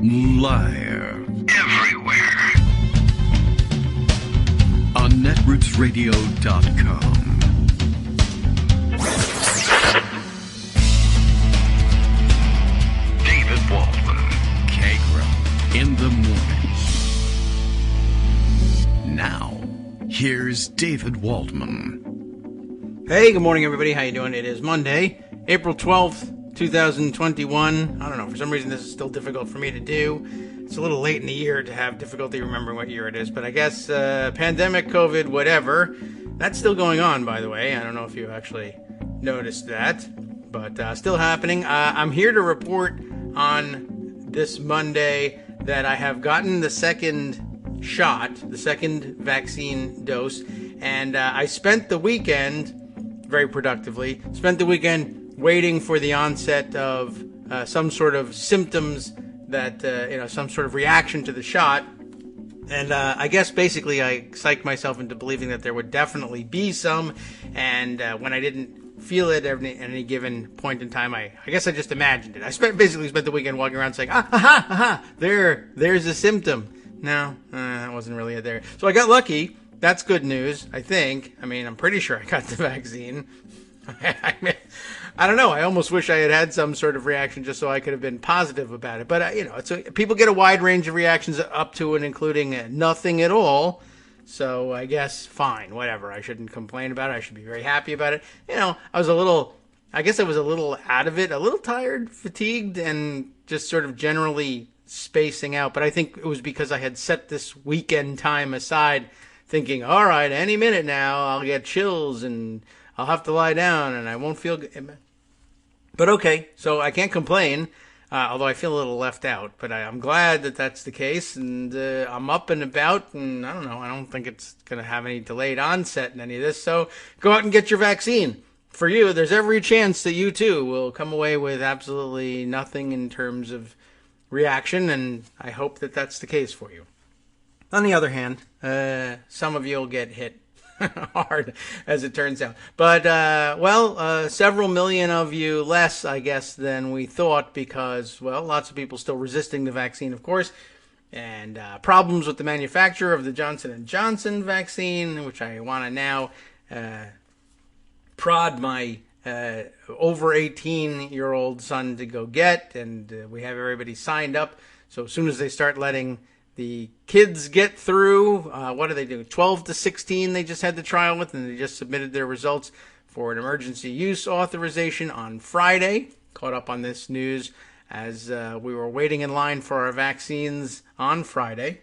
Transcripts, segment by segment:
Live. Everywhere. On netrootsradio.com. David Waldman. Kagro. In the morning. Now, here's David Waldman. Hey, good morning, everybody. How you doing? It is Monday, April 12th. 2021. I don't know, for some reason this is still difficult for me to do. It's a little late in the year to have difficulty remembering what year it is, but I guess pandemic, COVID, whatever, that's still going on, by the way. I don't know if you actually noticed that, but still happening. I'm here to report on this Monday that I have gotten the second shot, the second vaccine dose, and I spent the weekend, very productively, waiting for the onset of some sort of symptoms that, some sort of reaction to the shot. And I guess basically I psyched myself into believing that there would definitely be some. And when I didn't feel it at any given point in time, I guess I just imagined it. I basically spent the weekend walking around saying, there's a symptom. No, that wasn't really it there. So I got lucky. That's good news, I think. I mean, I'm pretty sure I got the vaccine. I don't know. I almost wish I had some sort of reaction just so I could have been positive about it. But, people get a wide range of reactions up to and including nothing at all. So I guess fine, whatever. I shouldn't complain about it. I should be very happy about it. I was a little out of it, a little tired, fatigued, and just sort of generally spacing out. But I think it was because I had set this weekend time aside thinking, all right, any minute now I'll get chills and I'll have to lie down and I won't feel good. But okay, so I can't complain, although I feel a little left out. But I'm glad that that's the case, and I'm up and about, and I don't know, I don't think it's going to have any delayed onset in any of this. So go out and get your vaccine. For you, there's every chance that you too will come away with absolutely nothing in terms of reaction, and I hope that that's the case for you. On the other hand, some of you will get hit hard, as it turns out. But, several million of you less, I guess, than we thought because, lots of people still resisting the vaccine, of course, and problems with the manufacturer of the Johnson & Johnson vaccine, which I want to now prod my over 18-year-old son to go get, and we have everybody signed up. So as soon as they start letting the kids get through, what do they do? 12 to 16 they just had the trial with, and they just submitted their results for an emergency use authorization on Friday. Caught up on this news as we were waiting in line for our vaccines on Friday.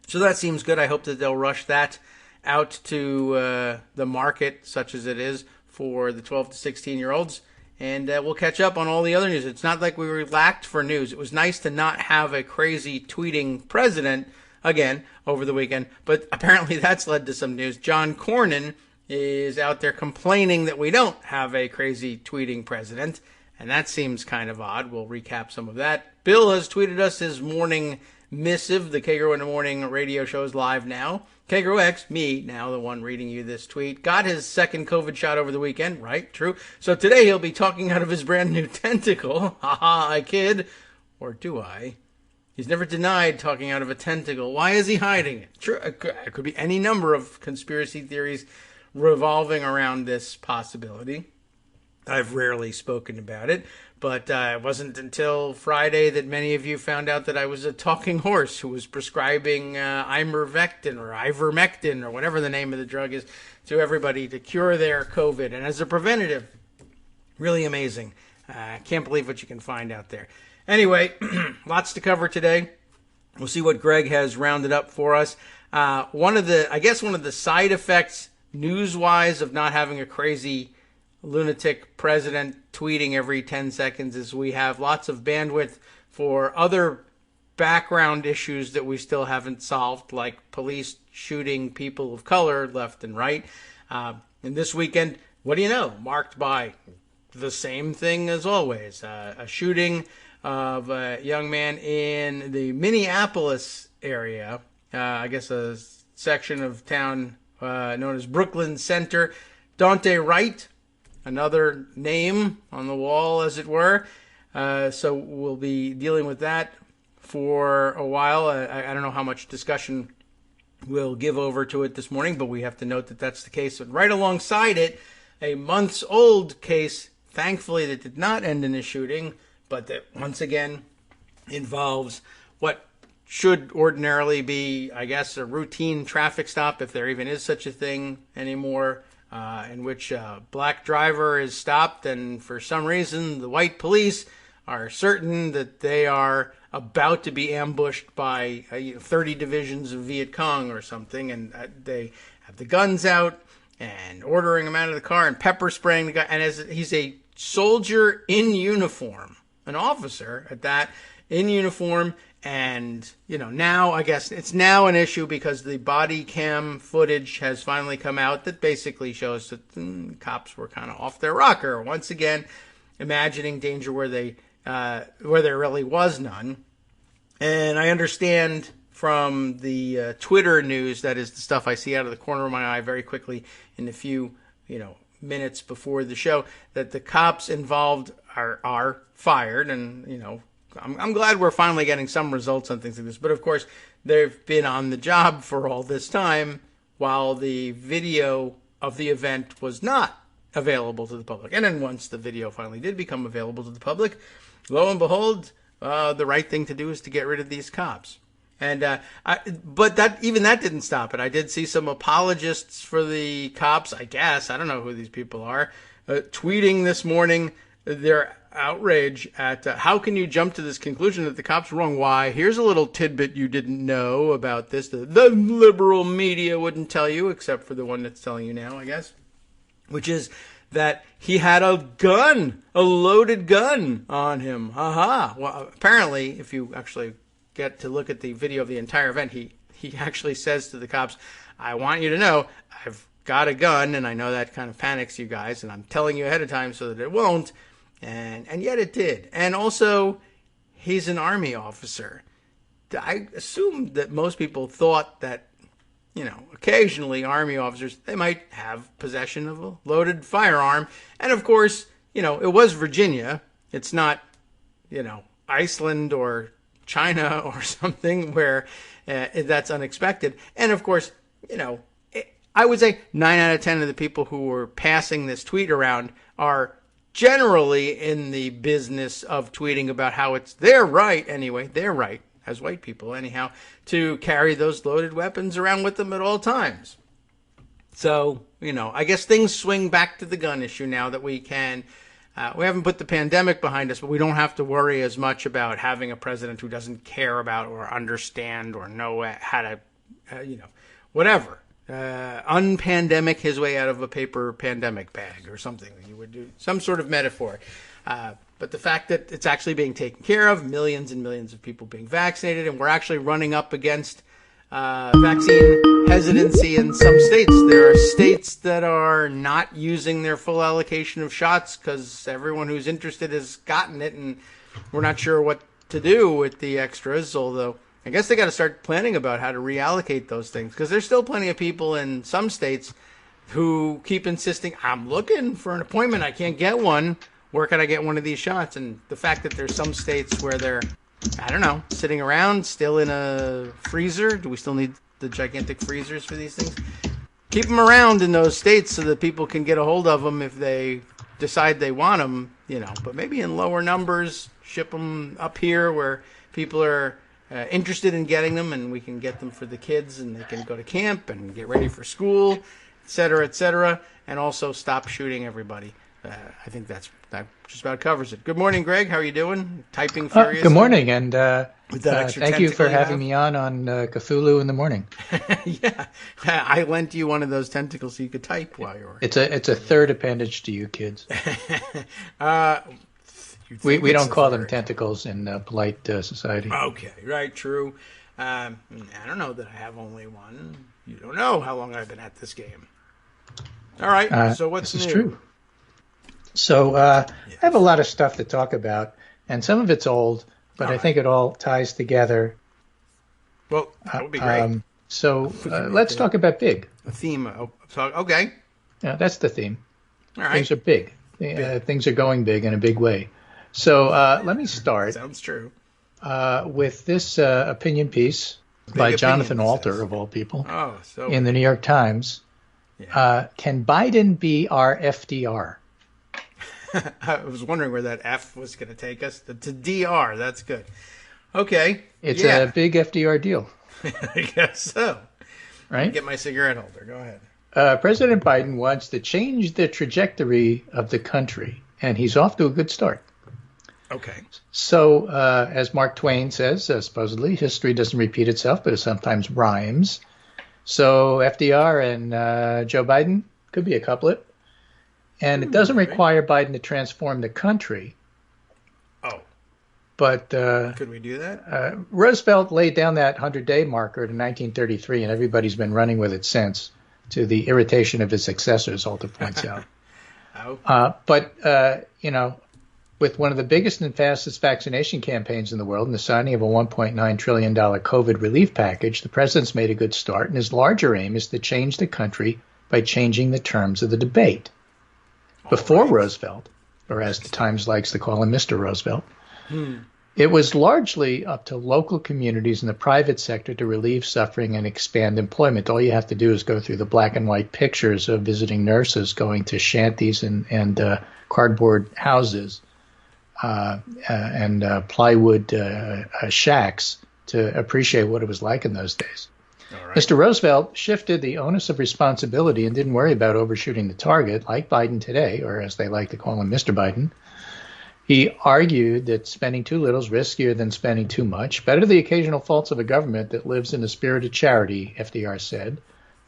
So that seems good. I hope that they'll rush that out to the market, such as it is, for the 12 to 16-year-olds. And we'll catch up on all the other news. It's not like we were lacked for news. It was nice to not have a crazy tweeting president again over the weekend. But apparently that's led to some news. John Cornyn is out there complaining that we don't have a crazy tweeting president. And that seems kind of odd. We'll recap some of that. Bill has tweeted us his morning missive. The Kagro in the Morning radio show is live now. Kagro X, me, now the one reading you this tweet, got his second COVID shot over the weekend. Right, true. So today he'll be talking out of his brand new tentacle. Haha, I kid. Or do I? He's never denied talking out of a tentacle. Why is he hiding it? True, it could be any number of conspiracy theories revolving around this possibility. I've rarely spoken about it, but it wasn't until Friday that many of you found out that I was a talking horse who was prescribing ivermectin or whatever the name of the drug is to everybody to cure their COVID. And as a preventative, really amazing. I can't believe what you can find out there. Anyway, lots to cover today. We'll see what Greg has rounded up for us. One of the side effects news-wise of not having a crazy lunatic president tweeting every 10 seconds is we have lots of bandwidth for other background issues that we still haven't solved, like police shooting people of color left and right. And this weekend, what do you know, marked by the same thing as always, a shooting of a young man in the Minneapolis area, I guess a section of town known as Brooklyn Center. Dante Wright, another name on the wall, as it were. So we'll be dealing with that for a while. I don't know how much discussion we'll give over to it this morning, but we have to note that that's the case. And right alongside it, a months-old case, thankfully, that did not end in a shooting, but that once again involves what should ordinarily be, I guess, a routine traffic stop, if there even is such a thing anymore, in which a black driver is stopped, and for some reason the white police are certain that they are about to be ambushed by 30 divisions of Viet Cong or something, and they have the guns out and ordering him out of the car and pepper spraying the guy. And as he's a soldier in uniform, an officer at that, in uniform. And, now I guess it's now an issue because the body cam footage has finally come out that basically shows that cops were kind of off their rocker. Once again, imagining danger where there really was none. And I understand from the Twitter news, that is the stuff I see out of the corner of my eye very quickly in the few, minutes before the show, that the cops involved are fired. And, I'm glad we're finally getting some results on things like this. But, of course, they've been on the job for all this time while the video of the event was not available to the public. And then once the video finally did become available to the public, lo and behold, the right thing to do is to get rid of these cops. And but that didn't stop it. I did see some apologists for the cops, I guess. I don't know who these people are, tweeting this morning their outrage at how can you jump to this conclusion that the cops were wrong? Why? Here's a little tidbit you didn't know about this. The liberal media wouldn't tell you, except for the one that's telling you now, I guess, which is that he had a gun, a loaded gun on him. Well, apparently, if you actually get to look at the video of the entire event, he actually says to the cops, I want you to know I've got a gun, and I know that kind of panics you guys, and I'm telling you ahead of time so that it won't. And yet it did. And also, he's an Army officer. I assume that most people thought that, occasionally Army officers, they might have possession of a loaded firearm. And of course, it was Virginia. It's not, Iceland or China or something where that's unexpected. And of course, I would say 9 out of 10 of the people who were passing this tweet around are generally in the business of tweeting about how it's their right, as white people anyhow, to carry those loaded weapons around with them at all times. So, I guess things swing back to the gun issue now that we haven't put the pandemic behind us, but we don't have to worry as much about having a president who doesn't care about or understand or know how to, whatever. Unpandemic his way out of a paper pandemic bag or something. You would do some sort of metaphor. But the fact that it's actually being taken care of, millions and millions of people being vaccinated, and we're actually running up against vaccine hesitancy in some states. There are states that are not using their full allocation of shots because everyone who's interested has gotten it, and we're not sure what to do with the extras, although I guess they got to start planning about how to reallocate those things, because there's still plenty of people in some states who keep insisting, I'm looking for an appointment, I can't get one, where can I get one of these shots? And the fact that there's some states where they're, sitting around still in a freezer. Do we still need the gigantic freezers for these things? Keep them around in those states so that people can get a hold of them if they decide they want them, but maybe in lower numbers, ship them up here where people are interested in getting them, and we can get them for the kids, and they can go to camp and get ready for school, et cetera, and also stop shooting everybody. I think that just about covers it. Good morning, Greg. How are you doing? Typing furious. Good morning, and thank you for having me on Cthulhu in the morning. Yeah, I lent you one of those tentacles so you could type while you were. It's a third appendage to you kids. We don't call them tentacles in polite society. Okay, right, true. I don't know that I have only one. You don't know how long I've been at this game. All right, so what's new? This is true. So I have a lot of stuff to talk about, and some of it's old, but I think it all ties together. Well, that would be great. Let's talk about big. A theme. Okay. Yeah, that's the theme. All right. Things are big. Things are going big in a big way. So let me start. Sounds true. with this opinion piece by Jonathan Alter, of all people, in the New York Times. Yeah. Can Biden be our FDR? I was wondering where that F was going to take us. To DR, that's good. Okay. It's a big FDR deal. I guess so. Right? Get my cigarette holder. Go ahead. President Biden wants to change the trajectory of the country, and he's off to a good start. Okay. So, as Mark Twain says, supposedly, history doesn't repeat itself, but it sometimes rhymes. So FDR and Joe Biden could be a couplet. And it doesn't require Biden to transform the country. Oh. But could we do that? Roosevelt laid down that 100-day marker in 1933, and everybody's been running with it since, to the irritation of his successors, Alter points out. But with one of the biggest and fastest vaccination campaigns in the world and the signing of a $1.9 trillion COVID relief package, the president's made a good start, and his larger aim is to change the country by changing the terms of the debate. Before Roosevelt, or as the Times likes to call him, Mr. Roosevelt, it was largely up to local communities and the private sector to relieve suffering and expand employment. All you have to do is go through the black and white pictures of visiting nurses going to shanties and cardboard houses and plywood shacks to appreciate what it was like in those days. Right. Mr. Roosevelt shifted the onus of responsibility and didn't worry about overshooting the target like Biden today, or as they like to call him, Mr. Biden. He argued that spending too little is riskier than spending too much. Better the occasional faults of a government that lives in the spirit of charity, FDR said,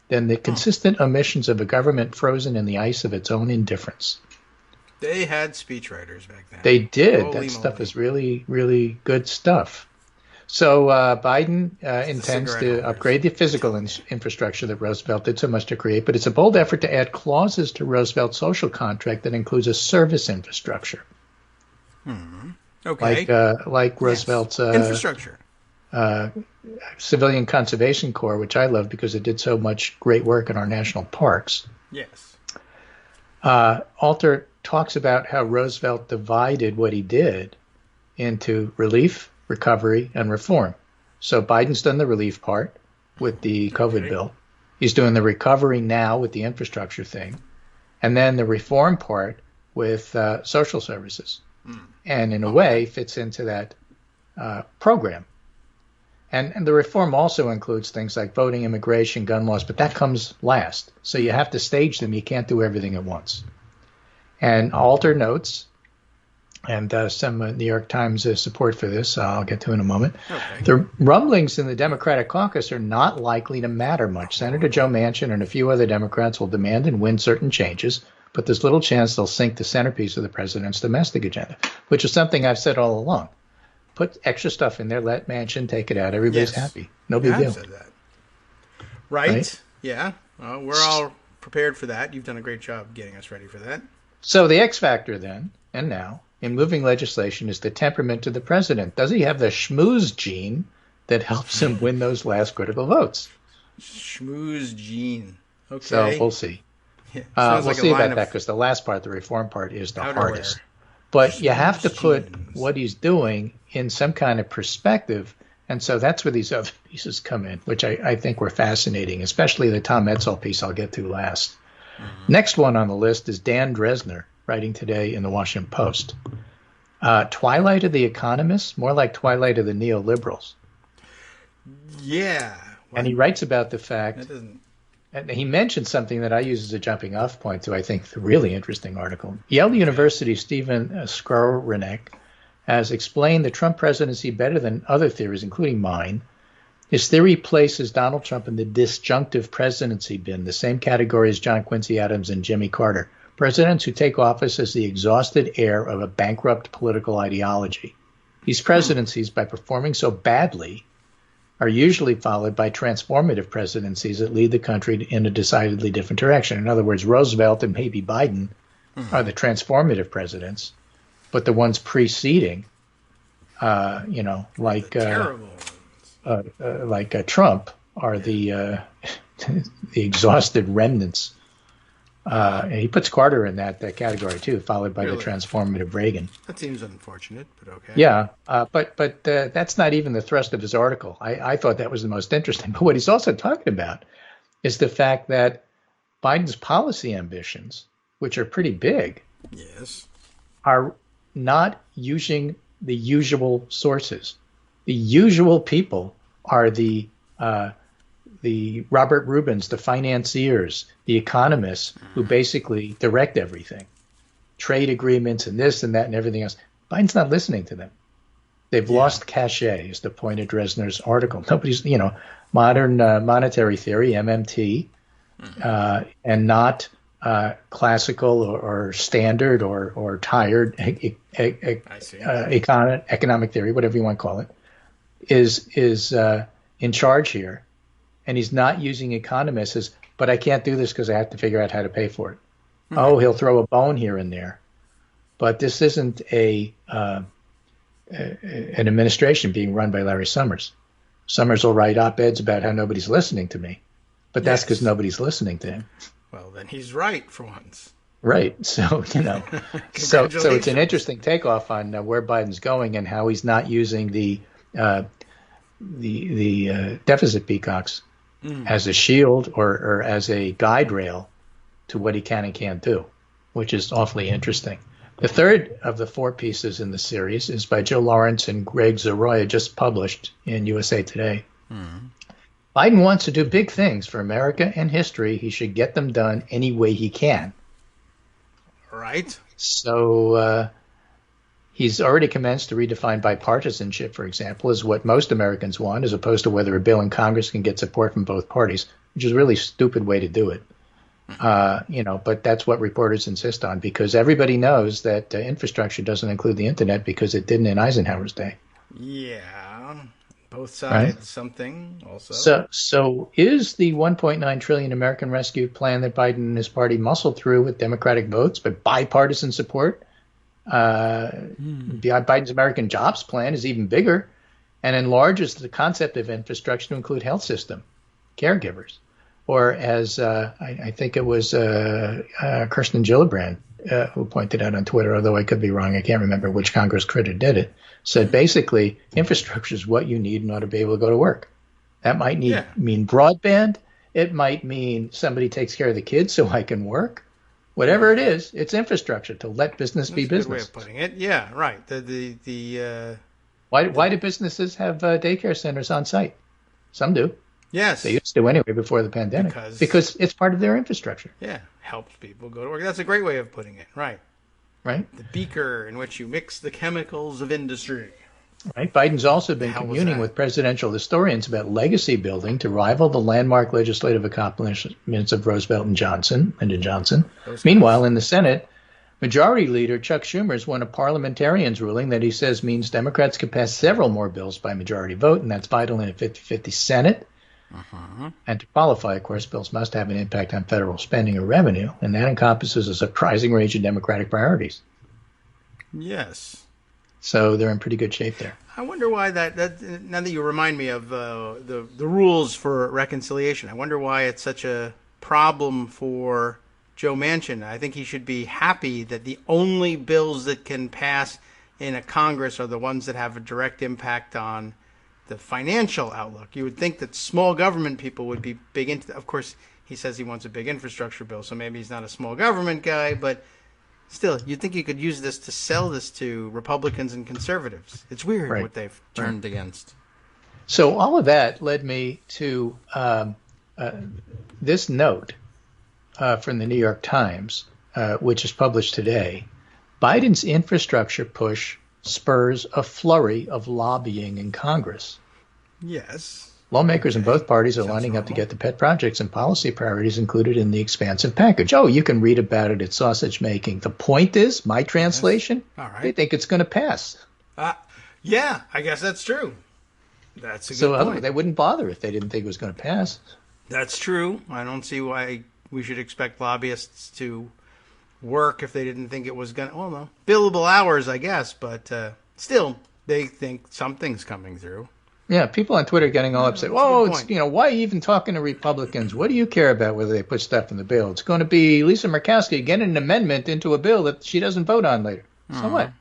than the consistent omissions of a government frozen in the ice of its own indifference. They had speechwriters back then. They did. That stuff is really, really good stuff. So Biden intends to upgrade the physical infrastructure that Roosevelt did so much to create, but it's a bold effort to add clauses to Roosevelt's social contract that includes a service infrastructure. Okay. Like Roosevelt's infrastructure. Civilian Conservation Corps, which I love because it did so much great work in our national parks. Yes. Alter talks about how Roosevelt divided what he did into relief, recovery, and reform. So Biden's done the relief part with the COVID bill. He's doing the recovery now with the infrastructure thing. And then the reform part with social services. And in a way fits into that program. And the reform also includes things like voting, immigration, gun laws, but that comes last. So you have to stage them. You can't do everything at once. And Alter notes, and some New York Times support for this, I'll get to in a moment. Okay. The rumblings in the Democratic caucus are not likely to matter much. Senator Joe Manchin and a few other Democrats will demand and win certain changes, but there's little chance they'll sink the centerpiece of the president's domestic agenda, which is something I've said all along. Put extra stuff in there, let Manchin take it out. Everybody's happy. No big deal. Said that. Right? Yeah. Well, we're all prepared for that. You've done a great job getting us ready for that. So the X factor then, and now, in moving legislation is the temperament of the president. Does he have the schmooze gene that helps him win those last critical votes? Schmooze gene. Okay. So we'll see. Yeah, we'll see about that because the last part, the reform part, is the hardest. But you have to put what he's doing in some kind of perspective. And so that's where these other pieces come in, which I think were fascinating, especially the Tom Edsall piece I'll get to last. Mm-hmm. Next one on the list is Dan Dresner, writing today in the Washington Post. Twilight of the economists, more like Twilight of the neoliberals. Yeah. Well, and he writes about the fact, and he mentioned something that I use as a jumping off point to, I think, the really interesting article. Yale University Stephen Skowronek has explained the Trump presidency better than other theories, including mine. His theory places Donald Trump in the disjunctive presidency bin, the same category as John Quincy Adams and Jimmy Carter. Presidents who take office as the exhausted heir of a bankrupt political ideology. These presidencies, by performing so badly, are usually followed by transformative presidencies that lead the country in a decidedly different direction. In other words, Roosevelt and maybe Biden are the transformative presidents, but the ones preceding, like Trump, are the the exhausted remnants He puts Carter in that category too, followed by the Really? transformative Reagan. That seems unfortunate, but okay. Yeah, but that's not even the thrust of his article. I thought that was the most interesting. But what he's also talking about is the fact that Biden's policy ambitions, which are pretty big, Yes. are not using the usual sources. The usual people are the Robert Rubins, the financiers, the economists who basically direct everything, trade agreements and this and that and everything else. Biden's not listening to them. They've lost cachet, is the point of Dresner's article. Nobody's, modern monetary theory, MMT, and not classical or standard or tired economic theory, whatever you want to call it, is in charge here. And he's not using economists as, but I can't do this because I have to figure out how to pay for it. Mm-hmm. Oh, he'll throw a bone here and there. But this isn't an administration being run by Larry Summers. Summers will write op-eds about how nobody's listening to me. But that's because nobody's listening to him. Well, then he's right for once. Right. So, so it's an interesting takeoff on where Biden's going and how he's not using the deficit peacocks as a shield or as a guide rail to what he can and can't do, which is awfully interesting. The third of the four pieces in the series is by Joe Lawrence and Greg Zaroya, just published in USA Today. Biden wants to do big things for America and history. He should get them done any way he can. Right. So he's already commenced to redefine bipartisanship, for example, as what most Americans want, as opposed to whether a bill in Congress can get support from both parties, which is a really stupid way to do it. But that's what reporters insist on, because everybody knows that infrastructure doesn't include the internet because it didn't in Eisenhower's day. Yeah, both sides, right? Something also. So is the $1.9 trillion American Rescue Plan that Biden and his party muscled through with Democratic votes, but bipartisan support? Biden's American Jobs Plan is even bigger and enlarges the concept of infrastructure to include health system, caregivers. Or as I think it was Kirsten Gillibrand who pointed out on Twitter, although I could be wrong, I can't remember which Congress critic did it, said basically infrastructure is what you need in order to be able to go to work. That might mean broadband. It might mean somebody takes care of the kids so I can work. Whatever it is, it's infrastructure to let business be business. That's a good way of putting it. Yeah, right. Why do businesses have daycare centers on site? Some do. Yes. They used to anyway before the pandemic. Because it's part of their infrastructure. Yeah, helps people go to work. That's a great way of putting it. Right. Right. The beaker in which you mix the chemicals of industry. Right. Biden's also been communing with presidential historians about legacy building to rival the landmark legislative accomplishments of Roosevelt and Johnson. Meanwhile, in the Senate, Majority Leader Chuck Schumer has won a parliamentarian's ruling that he says means Democrats could pass several more bills by majority vote, and that's vital in a 50-50 Senate. And to qualify, of course, bills must have an impact on federal spending or revenue, and that encompasses a surprising range of Democratic priorities. Yes. So they're in pretty good shape there. I wonder why that now that you remind me of the rules for reconciliation, I wonder why it's such a problem for Joe Manchin. I think he should be happy that the only bills that can pass in a Congress are the ones that have a direct impact on the financial outlook. You would think that small government people would be big into. Of course, he says he wants a big infrastructure bill, so maybe he's not a small government guy, but still, you'd think you could use this to sell this to Republicans and conservatives. It's weird what they've turned against. So all of that led me to this note from the New York Times, which is published today. Biden's infrastructure push spurs a flurry of lobbying in Congress. Yes. Lawmakers in both parties are lining up to get the pet projects and policy priorities included in the expansive package. Oh, you can read about it at Sausage Making. The point is, my translation, all right, they think it's going to pass. Yeah, I guess that's true. That's a good point. So they wouldn't bother if they didn't think it was going to pass. That's true. I don't see why we should expect lobbyists to work if they didn't think it was going to. Well, no. Billable hours, I guess, but still, they think something's coming through. Yeah, people on Twitter getting all upset. That's a good Oh, point. why are you even talking to Republicans? What do you care about whether they put stuff in the bill? It's going to be Lisa Murkowski getting an amendment into a bill that she doesn't vote on later. So what?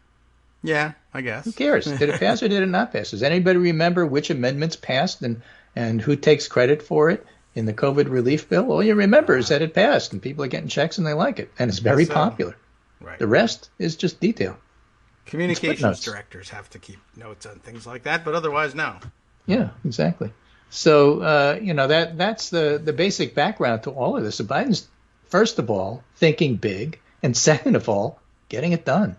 Yeah, I guess. Who cares? Did it pass or did it not pass? Does anybody remember which amendments passed and who takes credit for it in the COVID relief bill? All you remember is that it passed and people are getting checks and they like it. And it's very popular. Right. The rest is just detail. Communications directors have to keep notes on things like that, but otherwise, no. Yeah, exactly. So, that's the basic background to all of this. So Biden's, first of all, thinking big, and second of all, getting it done.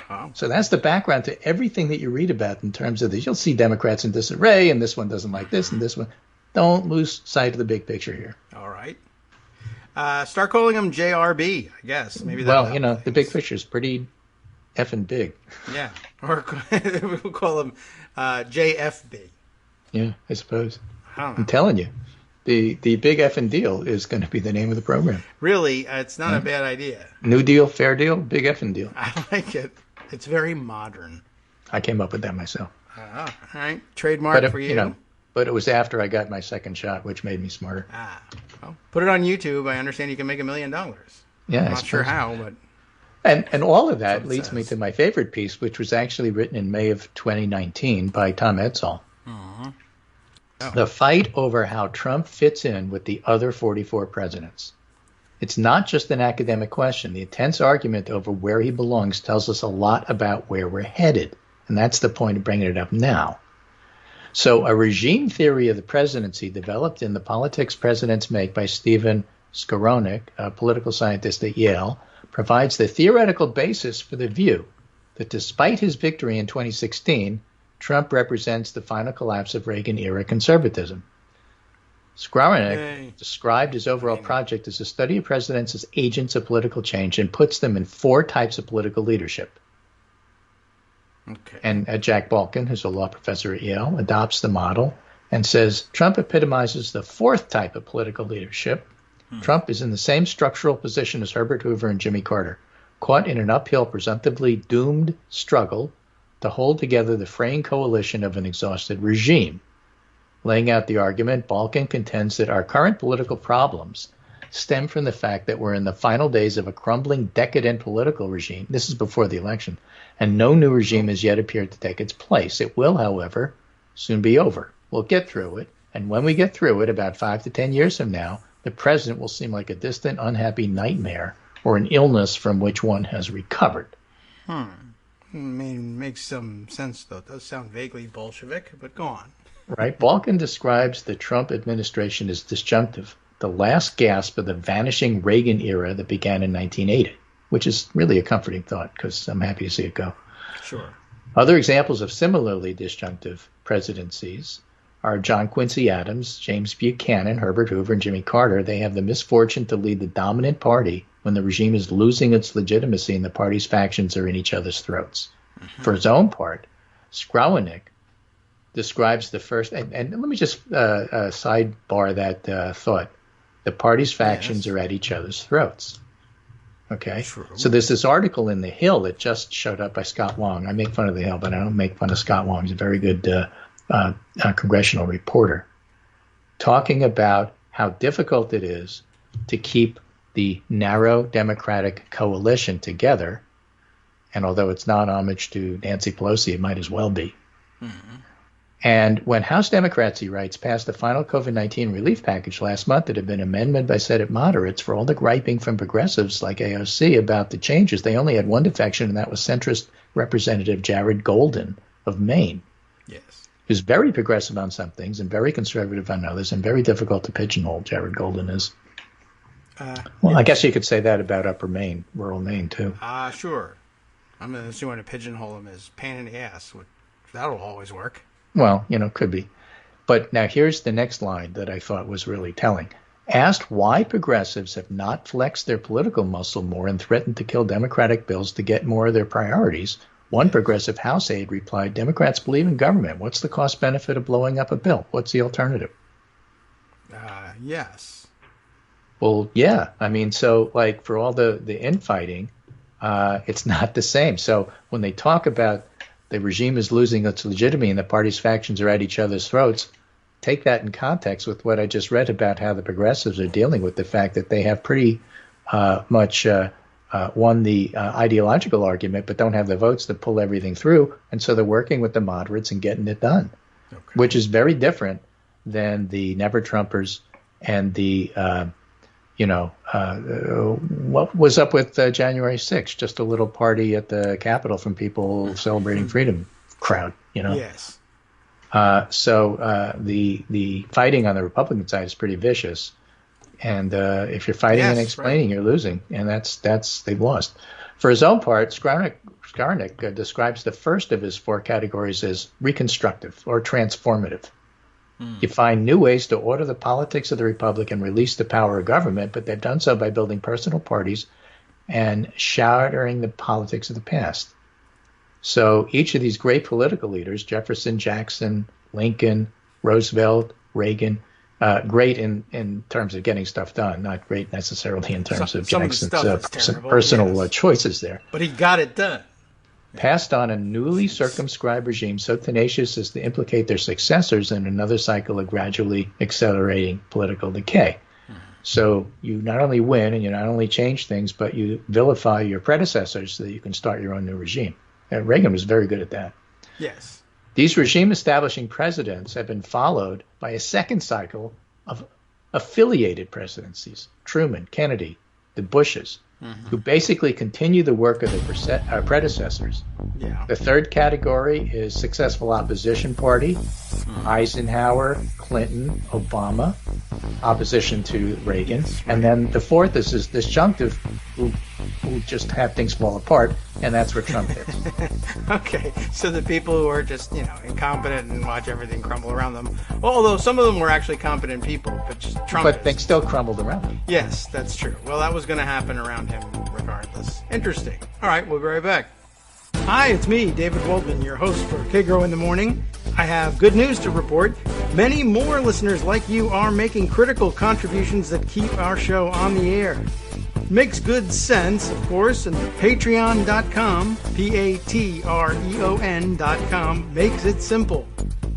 Wow. So that's the background to everything that you read about in terms of this. You'll see Democrats in disarray, and this one doesn't like this, and this one. Don't lose sight of the big picture here. All right. Start calling him JRB, I guess. Maybe the big picture is pretty effing big. Yeah. Or we'll call him JFB. Yeah, I suppose. I don't know. I'm telling you, the big effing deal is going to be the name of the program. Really, it's not a bad idea. New deal, fair deal, big effing deal. I like it. It's very modern. I came up with that myself. All right. Trademark for you. But it was after I got my second shot, which made me smarter. Well, put it on YouTube. I understand you can make $1 million. Yeah, I'm not sure how, but... And all of that leads me to my favorite piece, which was actually written in May of 2019 by Tom Edsall. Oh. The fight over how Trump fits in with the other 44 presidents. It's not just an academic question. The intense argument over where he belongs tells us a lot about where we're headed. And that's the point of bringing it up now. So a regime theory of the presidency developed in The Politics Presidents Make by Stephen Skowronek, a political scientist at Yale, provides the theoretical basis for the view that despite his victory in 2016, Trump represents the final collapse of Reagan-era conservatism. Skowronek described his overall project as a study of presidents as agents of political change and puts them in 4 types of political leadership. Okay. And Jack Balkin, who's a law professor at Yale, adopts the model and says Trump epitomizes the 4th type of political leadership. Trump is in the same structural position as Herbert Hoover and Jimmy Carter, caught in an uphill, presumptively doomed struggle to hold together the fraying coalition of an exhausted regime. Laying out the argument, Balkin contends that our current political problems stem from the fact that we're in the final days of a crumbling, decadent political regime. This is before the election, and no new regime has yet appeared to take its place. It will, however, soon be over. We'll get through it, and when we get through it, about 5 to 10 years from now, the president will seem like a distant, unhappy nightmare or an illness from which one has recovered. I mean, makes some sense, though. It does sound vaguely Bolshevik, but go on. Right? Balkin describes the Trump administration as disjunctive, the last gasp of the vanishing Reagan era that began in 1980, which is really a comforting thought because I'm happy to see it go. Sure. Other examples of similarly disjunctive presidencies are John Quincy Adams, James Buchanan, Herbert Hoover, and Jimmy Carter. They have the misfortune to lead the dominant party when the regime is losing its legitimacy and the party's factions are in each other's throats. For his own part, Skowronek describes the first, and let me just sidebar that thought. The party's factions are at each other's throats. Okay? True. So there's this article in The Hill that just showed up by Scott Long. I make fun of The Hill, but I don't make fun of Scott Long. He's a very good congressional reporter, talking about how difficult it is to keep the narrow Democratic coalition together. And although it's not homage to Nancy Pelosi, it might as well be. And when House Democrats, he writes, passed the final COVID-19 relief package last month that had been amended by Senate moderates, for all the griping from progressives like AOC about the changes, they only had one defection, and that was centrist Representative Jared Golden of Maine. Yes. Who's very progressive on some things and very conservative on others, and very difficult to pigeonhole, Jared Golden is. Well, I guess you could say that about Upper Maine, rural Maine, too. Sure. I'm going to want to pigeonhole him as pain in the ass. That'll always work. Well, could be. But now here's the next line that I thought was really telling. Asked why progressives have not flexed their political muscle more and threatened to kill Democratic bills to get more of their priorities, one progressive House aide replied, Democrats believe in government. What's the cost benefit of blowing up a bill? What's the alternative? Yes. Well, yeah. I mean, so like for all the infighting, it's not the same. So when they talk about the regime is losing its legitimacy and the party's factions are at each other's throats, take that in context with what I just read about how the progressives are dealing with the fact that they have pretty much won the ideological argument, but don't have the votes to pull everything through. And so they're working with the moderates and getting it done, which is very different than the Never Trumpers and the, what was up with January 6th, just a little party at the Capitol from people celebrating freedom crowd, Yes. So the fighting on the Republican side is pretty vicious. And if you're fighting and explaining, you're losing. And that's they've lost. For his own part, Skarnik describes the first of his four categories as reconstructive or transformative. You find new ways to order the politics of the republic and release the power of government, but they've done so by building personal parties and shattering the politics of the past. So each of these great political leaders, Jefferson, Jackson, Lincoln, Roosevelt, Reagan, great in terms of getting stuff done, not great necessarily in terms of Jackson's personal choices there. But he got it done. Passed on a newly circumscribed regime so tenacious as to implicate their successors in another cycle of gradually accelerating political decay. So you not only win and you not only change things, but you vilify your predecessors so that you can start your own new regime. And Reagan was very good at that. Yes. These regime-establishing presidents have been followed by a second cycle of affiliated presidencies, Truman, Kennedy, the Bushes, who basically continue the work of their predecessors. Yeah. The third category is successful opposition party, Eisenhower, Clinton, Obama, opposition to Reagan. And then the fourth is this disjunctive who just have things fall apart, and that's where Trump hits. Okay, so the people who are just, incompetent and watch everything crumble around them. Although some of them were actually competent people, but just Trump. But things still crumbled around them. Yes, that's true. Well, that was going to happen around him regardless. Interesting. All right, we'll be right back. Hi, it's me, David Waldman, your host for Kagro in the Morning. I have good news to report. Many more listeners like you are making critical contributions that keep our show on the air. Makes good sense, of course, and patreon.com, Patreon.com, makes it simple.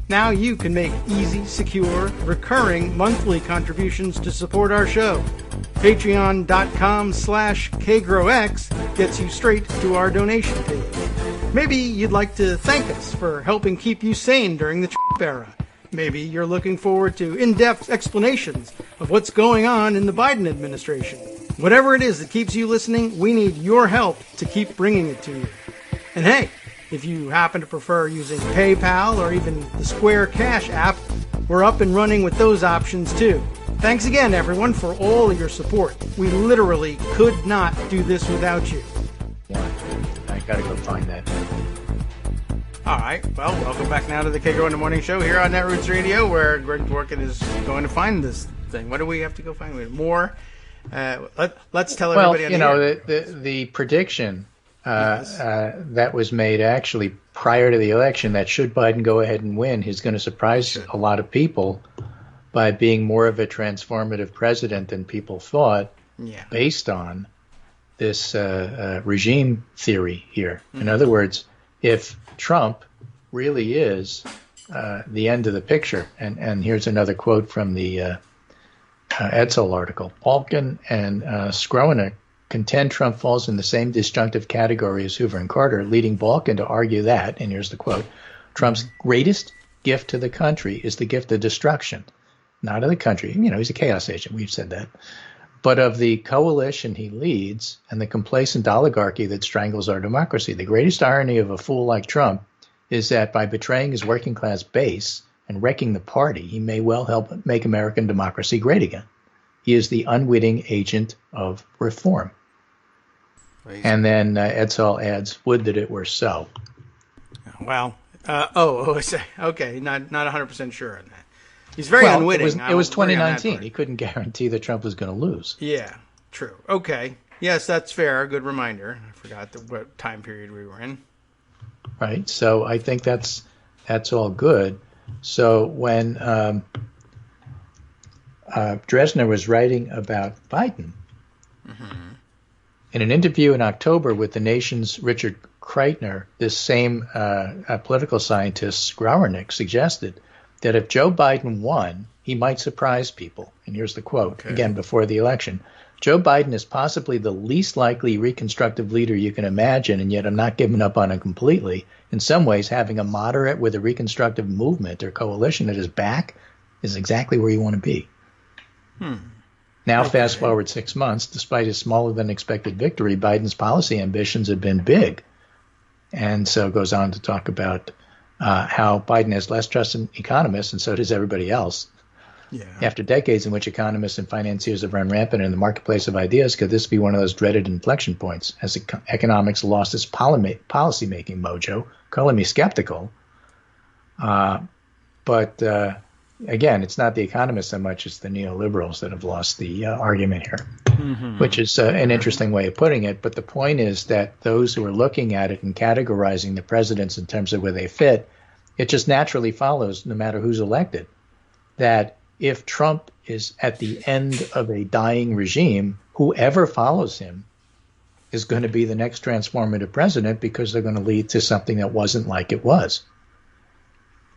Now you can make easy, secure, recurring monthly contributions to support our show. Patreon.com/KagroX gets you straight to our donation page. Maybe you'd like to thank us for helping keep you sane during the Trump era. Maybe you're looking forward to in-depth explanations of what's going on in the Biden administration. Whatever it is that keeps you listening, we need your help to keep bringing it to you. And hey, if you happen to prefer using PayPal or even the Square Cash app, we're up and running with those options too. Thanks again, everyone, for all your support. We literally could not do this without you. Yeah, I gotta go find that. All right, well, welcome back now to the Kagro in the Morning Show here on Netroots Radio, where Greg Dworkin is going to find this thing. What do we have to go find? More? Let's tell everybody. Well, the prediction that was made actually prior to the election that should Biden go ahead and win, he's going to surprise a lot of people by being more of a transformative president than people thought, based on this regime theory here. In other words, if Trump really is the end of the picture, and here's another quote from the Edsel article. Balkin and Skroener contend Trump falls in the same disjunctive category as Hoover and Carter, leading Balkin to argue that, and here's the quote, Trump's greatest gift to the country is the gift of destruction, not of the country. He's a chaos agent. We've said that. But of the coalition he leads and the complacent oligarchy that strangles our democracy. The greatest irony of a fool like Trump is that by betraying his working class base and wrecking the party, he may well help make American democracy great again. He is the unwitting agent of reform. Amazing. And then Edsel adds, would that it were so. Well, okay, not 100% sure on that. He's very unwitting. It was 2019. He couldn't guarantee that Trump was going to lose. Yeah, true. Okay. Yes, that's fair. Good reminder. I forgot what time period we were in. Right. So I think that's all good. So when Dresner was writing about Biden, In an interview in October with the Nation's Richard Kreitner, this same political scientist, Grauernick, suggested that if Joe Biden won, he might surprise people. And here's the quote, again, before the election. Joe Biden is possibly the least likely reconstructive leader you can imagine, and yet I'm not giving up on him completely. In some ways, having a moderate with a reconstructive movement or coalition at his back is exactly where you want to be. Now, fast forward 6 months, despite his smaller than expected victory, Biden's policy ambitions have been big. And so it goes on to talk about how Biden has less trust in economists, and so does everybody else. Yeah. After decades in which economists and financiers have run rampant in the marketplace of ideas, could this be one of those dreaded inflection points? Has economics lost its policy-making mojo? Calling me skeptical. But again, it's not the economists so much as the neoliberals that have lost the argument here, which is an interesting way of putting it. But the point is that those who are looking at it and categorizing the presidents in terms of where they fit, it just naturally follows, no matter who's elected, that if Trump is at the end of a dying regime, whoever follows him is going to be the next transformative president because they're going to lead to something that wasn't like it was.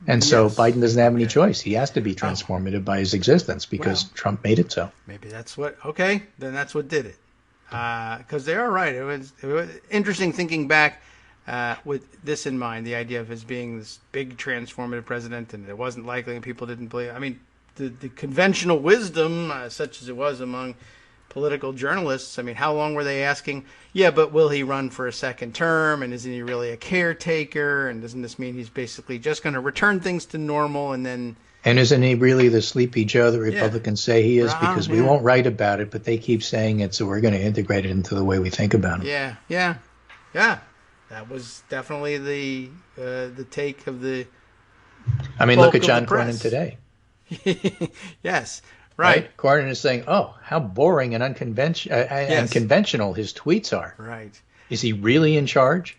And so Biden doesn't have any choice. He has to be transformative by his existence because Trump made it so. Maybe that's what, then that's what did it. Because they are right. It was interesting thinking back with this in mind, the idea of his being this big transformative president, and it wasn't likely and people didn't believe. I mean, the conventional wisdom, such as it was among political journalists, I mean, how long were they asking, but will he run for a second term? And isn't he really a caretaker? And doesn't this mean he's basically just going to return things to normal and then... And isn't he really the sleepy Joe that Republicans say he is? Because we won't write about it, but they keep saying it, so we're going to integrate it into the way we think about him. Yeah. That was definitely the take of the... I mean, look at John Cornyn today. Yes, right. Cornyn is saying, how boring and unconventional his tweets are. Right. Is he really in charge?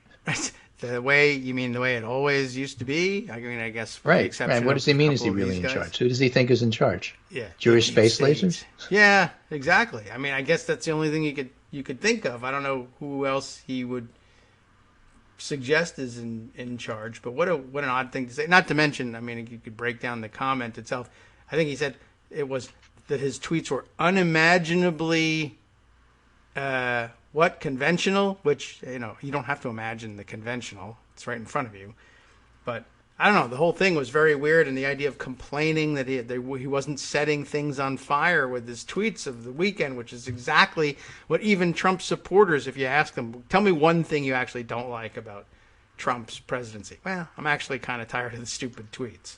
The way it always used to be? I mean, I guess. Right. What does he mean? Is he really in charge? Who does he think is in charge? Yeah. Jewish space lasers? Yeah, exactly. I mean, I guess that's the only thing you could think of. I don't know who else he would suggest is in charge, but what an odd thing to say. Not to mention, I mean, you could break down the comment itself. I think he said it was that his tweets were unimaginably conventional, which you don't have to imagine the conventional. It's right in front of you. But I don't know. The whole thing was very weird, and the idea of complaining that he wasn't setting things on fire with his tweets of the weekend, which is exactly what even Trump supporters, if you ask them, tell me one thing you actually don't like about Trump's presidency. Well, I'm actually kind of tired of the stupid tweets.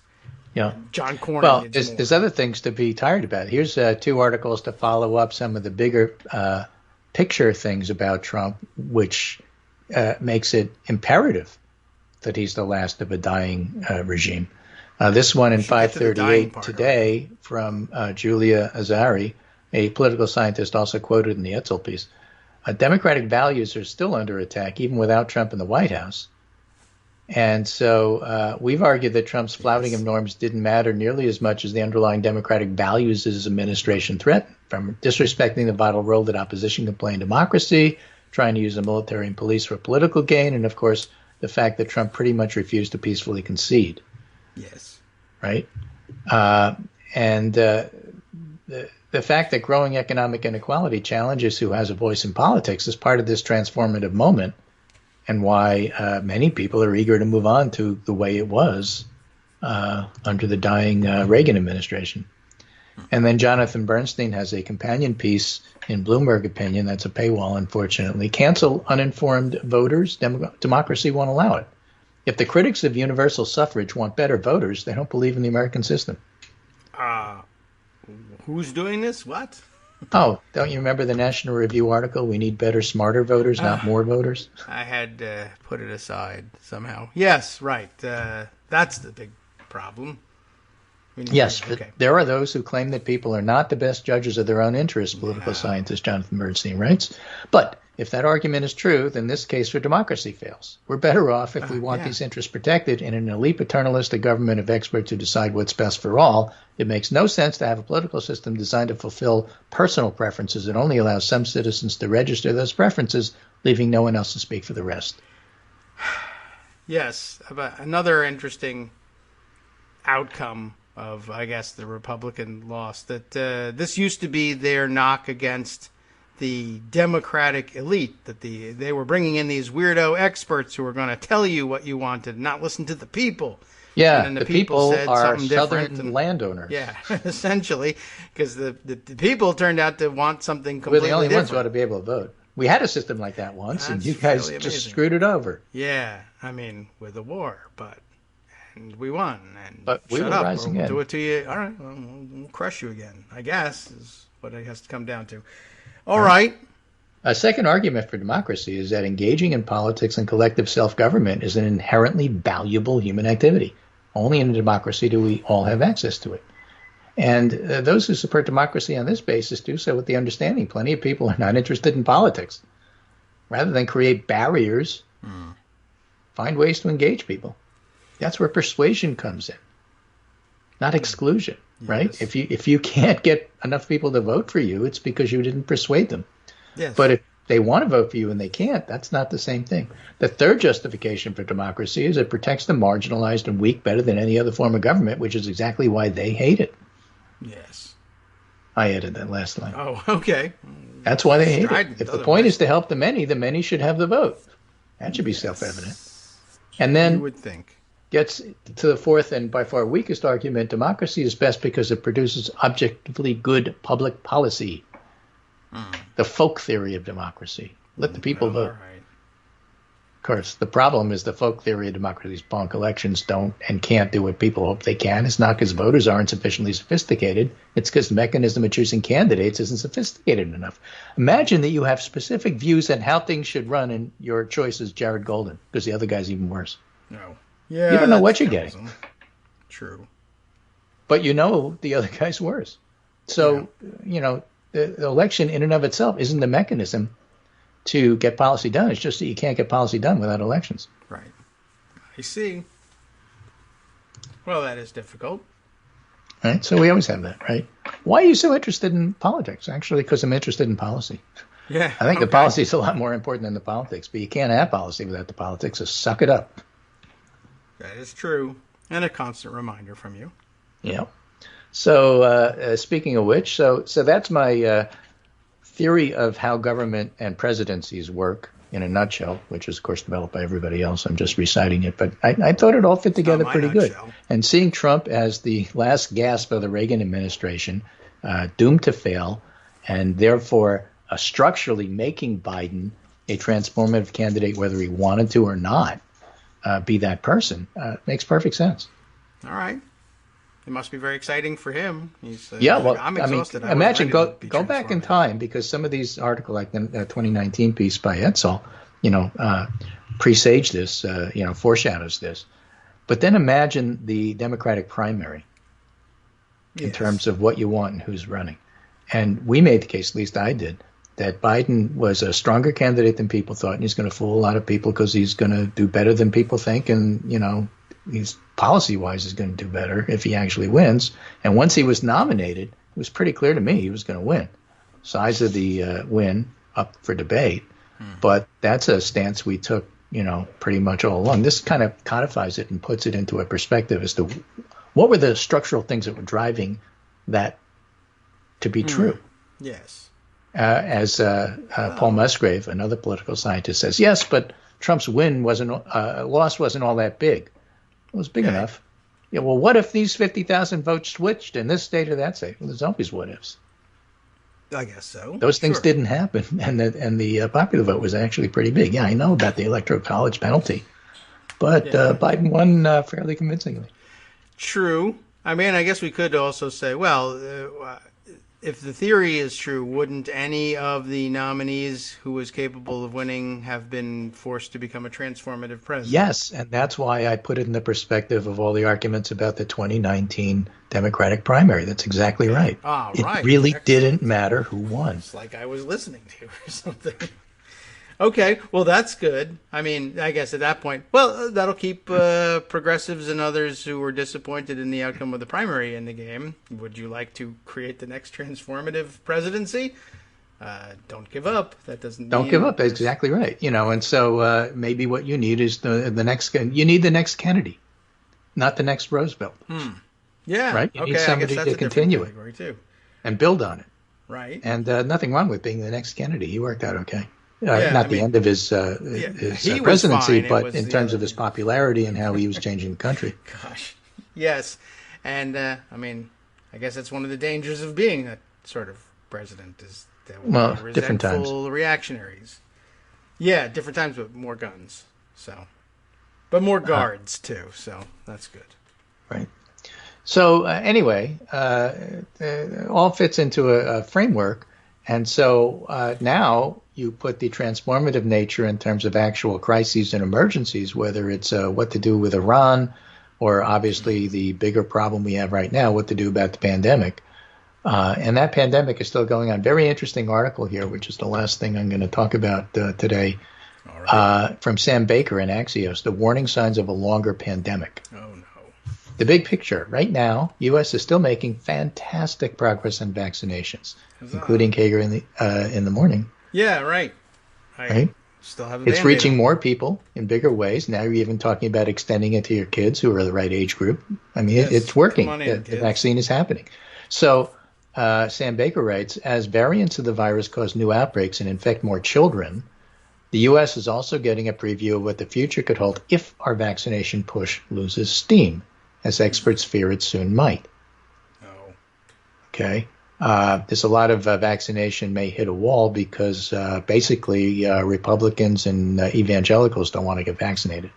Yeah. John Cornyn. Well, there's other things to be tired about. Here's 2 articles to follow up some of the bigger picture things about Trump, which makes it imperative that he's the last of a dying regime. This one in 538 today from Julia Azari, a political scientist also quoted in the Etzel piece. Democratic values are still under attack, even without Trump in the White House. And so we've argued that Trump's flouting of norms didn't matter nearly as much as the underlying democratic values his administration threatened, from disrespecting the vital role that opposition can play in democracy, trying to use the military and police for political gain, and, of course, the fact that Trump pretty much refused to peacefully concede. Yes. Right? And the fact that growing economic inequality challenges who has a voice in politics is part of this transformative moment, and why many people are eager to move on to the way it was under the dying Reagan administration. And then Jonathan Bernstein has a companion piece in Bloomberg Opinion, that's a paywall, unfortunately. Cancel uninformed voters. Democracy won't allow it. If the critics of universal suffrage want better voters, they don't believe in the American system. Who's doing this? What? Oh, don't you remember the National Review article? We need better, smarter voters, not more voters. I had put it aside somehow. Yes, right. That's the big problem. Yes, but there are those who claim that people are not the best judges of their own interests, political scientist Jonathan Bernstein writes. But if that argument is true, then this case for democracy fails. We're better off if we want these interests protected in an elite paternalistic government of experts who decide what's best for all. It makes no sense to have a political system designed to fulfill personal preferences that only allows some citizens to register those preferences, leaving no one else to speak for the rest. Yes, but another interesting outcome of, I guess, the Republican loss, that this used to be their knock against the Democratic elite, that they were bringing in these weirdo experts who were going to tell you what you wanted, not listen to the people. Yeah, and the people said are something Southern landowners. Yeah, essentially, because the people turned out to want something completely different. We're the only ones different. who ought to be able to vote. We had a system like that once, and you guys really just amazing. screwed it over. Yeah, I mean, with a war, and we won. And but we shut will up, rise or again. We'll do it to you. All right, well, we'll crush you again, I guess, is what it has to come down to. All right. A second argument for democracy is that engaging in politics and collective self-government is an inherently valuable human activity. Only in a democracy do we all have access to it. And those who support democracy on this basis do so with the understanding plenty of people are not interested in politics. Rather than create barriers, find ways to engage people. That's where persuasion comes in, not exclusion, right? If you can't get enough people to vote for you, it's because you didn't persuade them. Yes. But if they want to vote for you and they can't, that's not the same thing. The third justification for democracy is it protects the marginalized and weak better than any other form of government, which is exactly why they hate it. Yes. I added that last line. Oh, okay. That's why they hate Strident, it. If the point is to help the many should have the vote. That should be self-evident. And then you would think. Gets to the fourth and by far weakest argument, democracy is best because it produces objectively good public policy. The folk theory of democracy. Let the people vote. Right. Of course, the problem is the folk theory of democracy's bonk elections don't and can't do what people hope they can. It's not because voters aren't sufficiently sophisticated. It's because the mechanism of choosing candidates isn't sophisticated enough. Imagine that you have specific views on how things should run and your choice is Jared Golden, because the other guy's even worse. No. Yeah. You don't know what you're getting. True. But you know the other guy's worse. So, the election in and of itself isn't the mechanism to get policy done. It's just that you can't get policy done without elections. Right. I see. Well, that is difficult. Right? So we always have that, right? Why are you so interested in politics? Actually, because I'm interested in policy. Yeah. I think the policy is a lot more important than the politics, but you can't have policy without the politics, so suck it up. That is true. And a constant reminder from you. Yeah. So speaking of which, so that's my theory of how government and presidencies work in a nutshell, which is, of course, developed by everybody else. I'm just reciting it. But I thought it all fit together pretty good. And seeing Trump as the last gasp of the Reagan administration, doomed to fail, and therefore structurally making Biden a transformative candidate, whether he wanted to or not, be that person, makes perfect sense. All right. It must be very exciting for him. He's I'm exhausted. Imagine go back in time, because some of these articles, like the 2019 piece by Edsel, presage this, foreshadows this. But then imagine the Democratic primary in terms of what you want and who's running. And we made the case, at least I did, that Biden was a stronger candidate than people thought, and he's going to fool a lot of people because he's going to do better than people think, and he's policy-wise is going to do better if he actually wins. And once he was nominated, it was pretty clear to me he was going to win. Size of the win up for debate, but that's a stance we took, pretty much all along. This kind of codifies it and puts it into a perspective as to what were the structural things that were driving that to be true. Yes. As Paul Musgrave, another political scientist, says, yes, but Trump's loss wasn't all that big. It was big enough. Yeah. Well, what if these 50,000 votes switched in this state or that state? Well, there's always what ifs. I guess so. Those things didn't happen, and the popular vote was actually pretty big. Yeah, I know about the Electoral College penalty, but Biden won fairly convincingly. True. I mean, I guess we could also say, well, if the theory is true, wouldn't any of the nominees who was capable of winning have been forced to become a transformative president? Yes, and that's why I put it in the perspective of all the arguments about the 2019 Democratic primary. That's exactly right. Ah, it right. really didn't matter who won. It's like I was listening to or something. Okay, well, that's good. I mean, I guess at that point, well, that'll keep progressives and others who were disappointed in the outcome of the primary in the game. Would you like to create the next transformative presidency? Don't give up. That doesn't Don't mean give up. That's exactly right. And so maybe what you need is the next. You need the next Kennedy, not the next Roosevelt. Yeah. Right. You Okay. need somebody I guess that's to continue it too. and build on it. Right. And nothing wrong with being the next Kennedy. He worked out okay. Yeah, Not the end of his presidency, but in terms of his popularity and how he was changing the country. Gosh, yes. And, I mean, I guess that's one of the dangers of being that sort of president is that we're different times. reactionaries. Yeah, different times, but more guns. So, but more guards, too. So that's good. Right. So anyway, all fits into a framework. And so now you put the transformative nature in terms of actual crises and emergencies, whether it's what to do with Iran or obviously the bigger problem we have right now, what to do about the pandemic. And that pandemic is still going on. Very interesting article here, which is the last thing I'm going to talk about today, from Sam Baker in Axios, the warning signs of a longer pandemic. Oh, no. The big picture, right now, U.S. is still making fantastic progress on vaccinations, including Kagro in the morning. Yeah, right. Right? Still have a It's reaching more people in bigger ways. Now you're even talking about extending it to your kids who are the right age group. I mean, it's working. The vaccine is happening. So Sam Baker writes, as variants of the virus cause new outbreaks and infect more children, the U.S. is also getting a preview of what the future could hold if our vaccination push loses steam, as experts fear it soon might. Oh. Okay. There's a lot of vaccination may hit a wall because basically Republicans and evangelicals don't want to get vaccinated.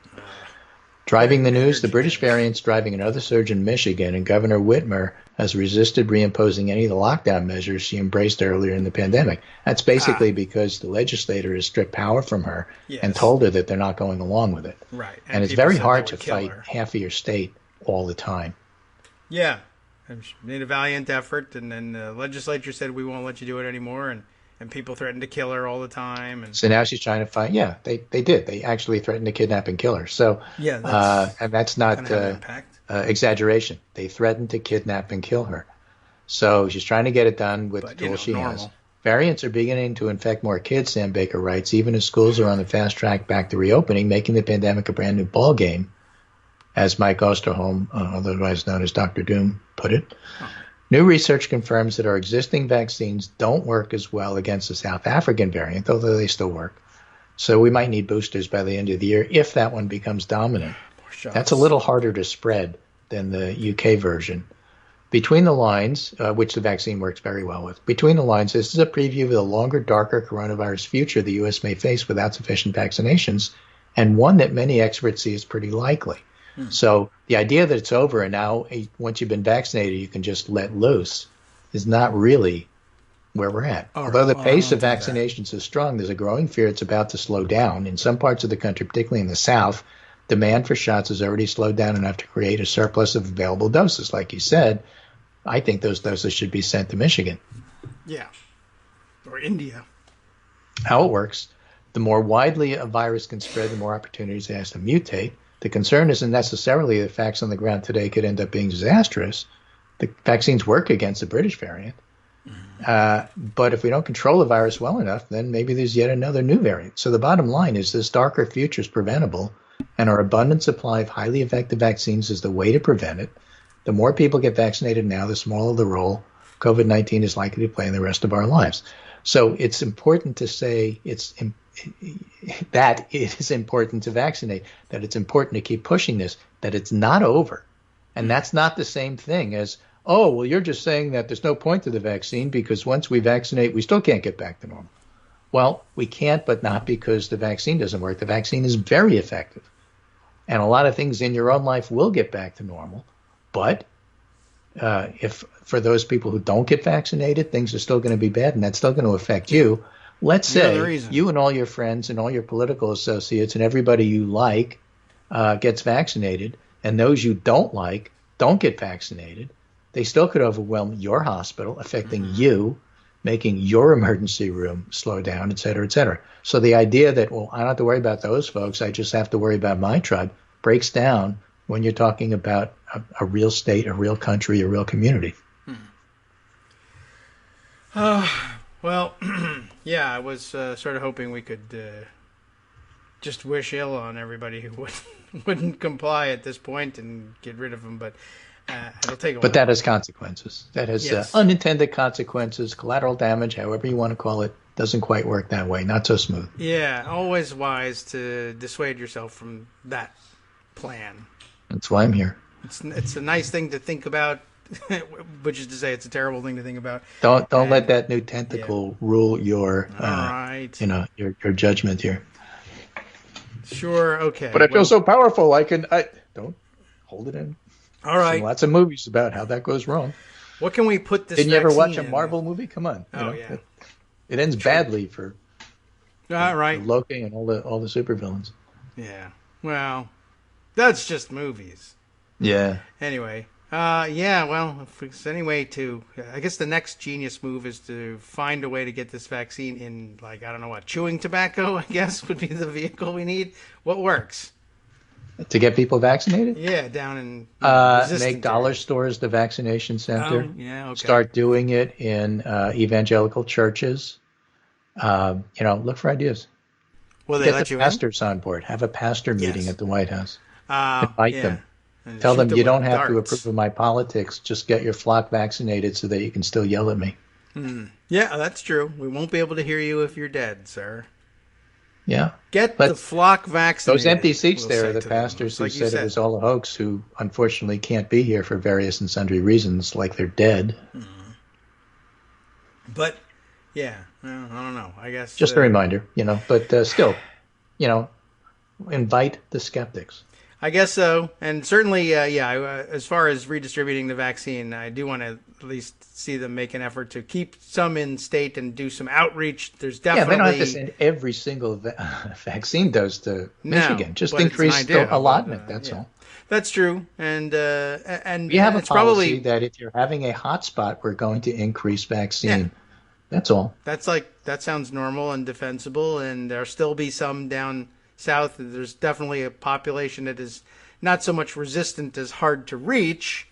Driving the news, the British variant's driving another surge in Michigan, and Governor Whitmer has resisted reimposing any of the lockdown measures she embraced earlier in the pandemic. That's basically because the legislator has stripped power from her and told her that they're not going along with it. Right. And it's very hard to fight half of your state all the time. Yeah. She made a valiant effort, and then the legislature said, we won't let you do it anymore, and people threatened to kill her all the time. And so now she's trying to fight. Yeah, they did. They actually threatened to kidnap and kill her. So, and that's not exaggeration. They threatened to kidnap and kill her. So she's trying to get it done with the tool she has. Variants are beginning to infect more kids, Sam Baker writes, even as schools are on the fast track back to reopening, making the pandemic a brand new ball game, as Mike Osterholm, otherwise known as Dr. Doom, put it. New research confirms that our existing vaccines don't work as well against the South African variant, although they still work. So we might need boosters by the end of the year if that one becomes dominant. That's a little harder to spread than the UK version. Between the lines, which the vaccine works very well with, between the lines, this is a preview of the longer, darker coronavirus future the U.S. may face without sufficient vaccinations, and one that many experts see as pretty likely. So the idea that it's over and now once you've been vaccinated you can just let loose is not really where we're at. Although the pace of vaccinations is strong, there's a growing fear it's about to slow down. In some parts of the country, particularly in the South, demand for shots has already slowed down enough to create a surplus of available doses. Like you said, I think those doses should be sent to Michigan. Yeah. Or India. How it works, the more widely a virus can spread, the more opportunities it has to mutate. The concern isn't necessarily that facts on the ground today could end up being disastrous. The vaccines work against the British variant. But if we don't control the virus well enough, then maybe there's yet another new variant. So the bottom line is this darker future is preventable, and our abundant supply of highly effective vaccines is the way to prevent it. The more people get vaccinated now, the smaller the role COVID-19 is likely to play in the rest of our lives. So it's important to say that it is important to vaccinate, that it's important to keep pushing this, that it's not over. And that's not the same thing as, oh, well, you're just saying that there's no point to the vaccine because once we vaccinate, we still can't get back to normal. Well, we can't, but not because the vaccine doesn't work. The vaccine is very effective. And a lot of things in your own life will get back to normal. But if for those people who don't get vaccinated, things are still going to be bad, and that's still going to affect you. Let's say you and all your friends and all your political associates and everybody you like gets vaccinated, and those you don't like don't get vaccinated. They still could overwhelm your hospital, affecting you making your emergency room slow down, et cetera, et cetera. So the idea that, well, I don't have to worry about those folks, I just have to worry about my tribe, breaks down when you're talking about a real state, a real country, a real community. Well, yeah, I was sort of hoping we could just wish ill on everybody who wouldn't comply at this point and get rid of them, but it'll take a while. But that has consequences. That has Yes. unintended consequences, collateral damage, however you want to call it. Doesn't quite work that way. Not so smooth. Yeah, always wise to dissuade yourself from that plan. That's why I'm here. It's a nice thing to think about, which is to say it's a terrible thing to think about. Don't let that new tentacle rule your All right. your judgment here. Sure, okay. But I feel so powerful. I don't hold it in. All right. Seen lots of movies about how that goes wrong. What can we put this Didn't you ever watch vaccine a in? Marvel movie? Come on. Yeah. It ends badly for All right. Loki and all the supervillains. Yeah. Well, that's just movies. Yeah. Anyway, yeah, well, if there's any way to, I guess the next genius move is to find a way to get this vaccine in, like, I don't know what, chewing tobacco, I guess, would be the vehicle we need. What works? To get people vaccinated? Yeah, down in Make dollar stores the vaccination center. Oh, yeah, okay. Start doing it in evangelical churches. Look for ideas. Will they Get let the you pastors on board. Have a pastor meeting Yes. at the White House. in? Invite Yeah. them. And Tell shoot them you don't with have to darts. approve of my politics. Just get your flock vaccinated so that you can still yell at me. Yeah, that's true. We won't be able to hear you if you're dead, sir. Yeah. Get But the flock vaccinated. those empty seats we'll there say are the to them. pastors who Like you said it was all a hoax, who unfortunately can't be here for various and sundry reasons, like they're dead. But, yeah, well, I don't know. I guess. Just a reminder, but still, invite the skeptics. I guess so. And certainly, as far as redistributing the vaccine, I do want to at least see them make an effort to keep some in state and do some outreach. There's Yeah, definitely. they don't have to send every single vaccine dose to Michigan. Just but it's an increase idea, the allotment, but, that's yeah. all. That's true. And We have a it's policy probably that if you're having a hotspot, we're going to increase vaccine. Yeah. That's all. that sounds normal and defensible, and there'll still be some down south. There's definitely a population that is not so much resistant as hard to reach,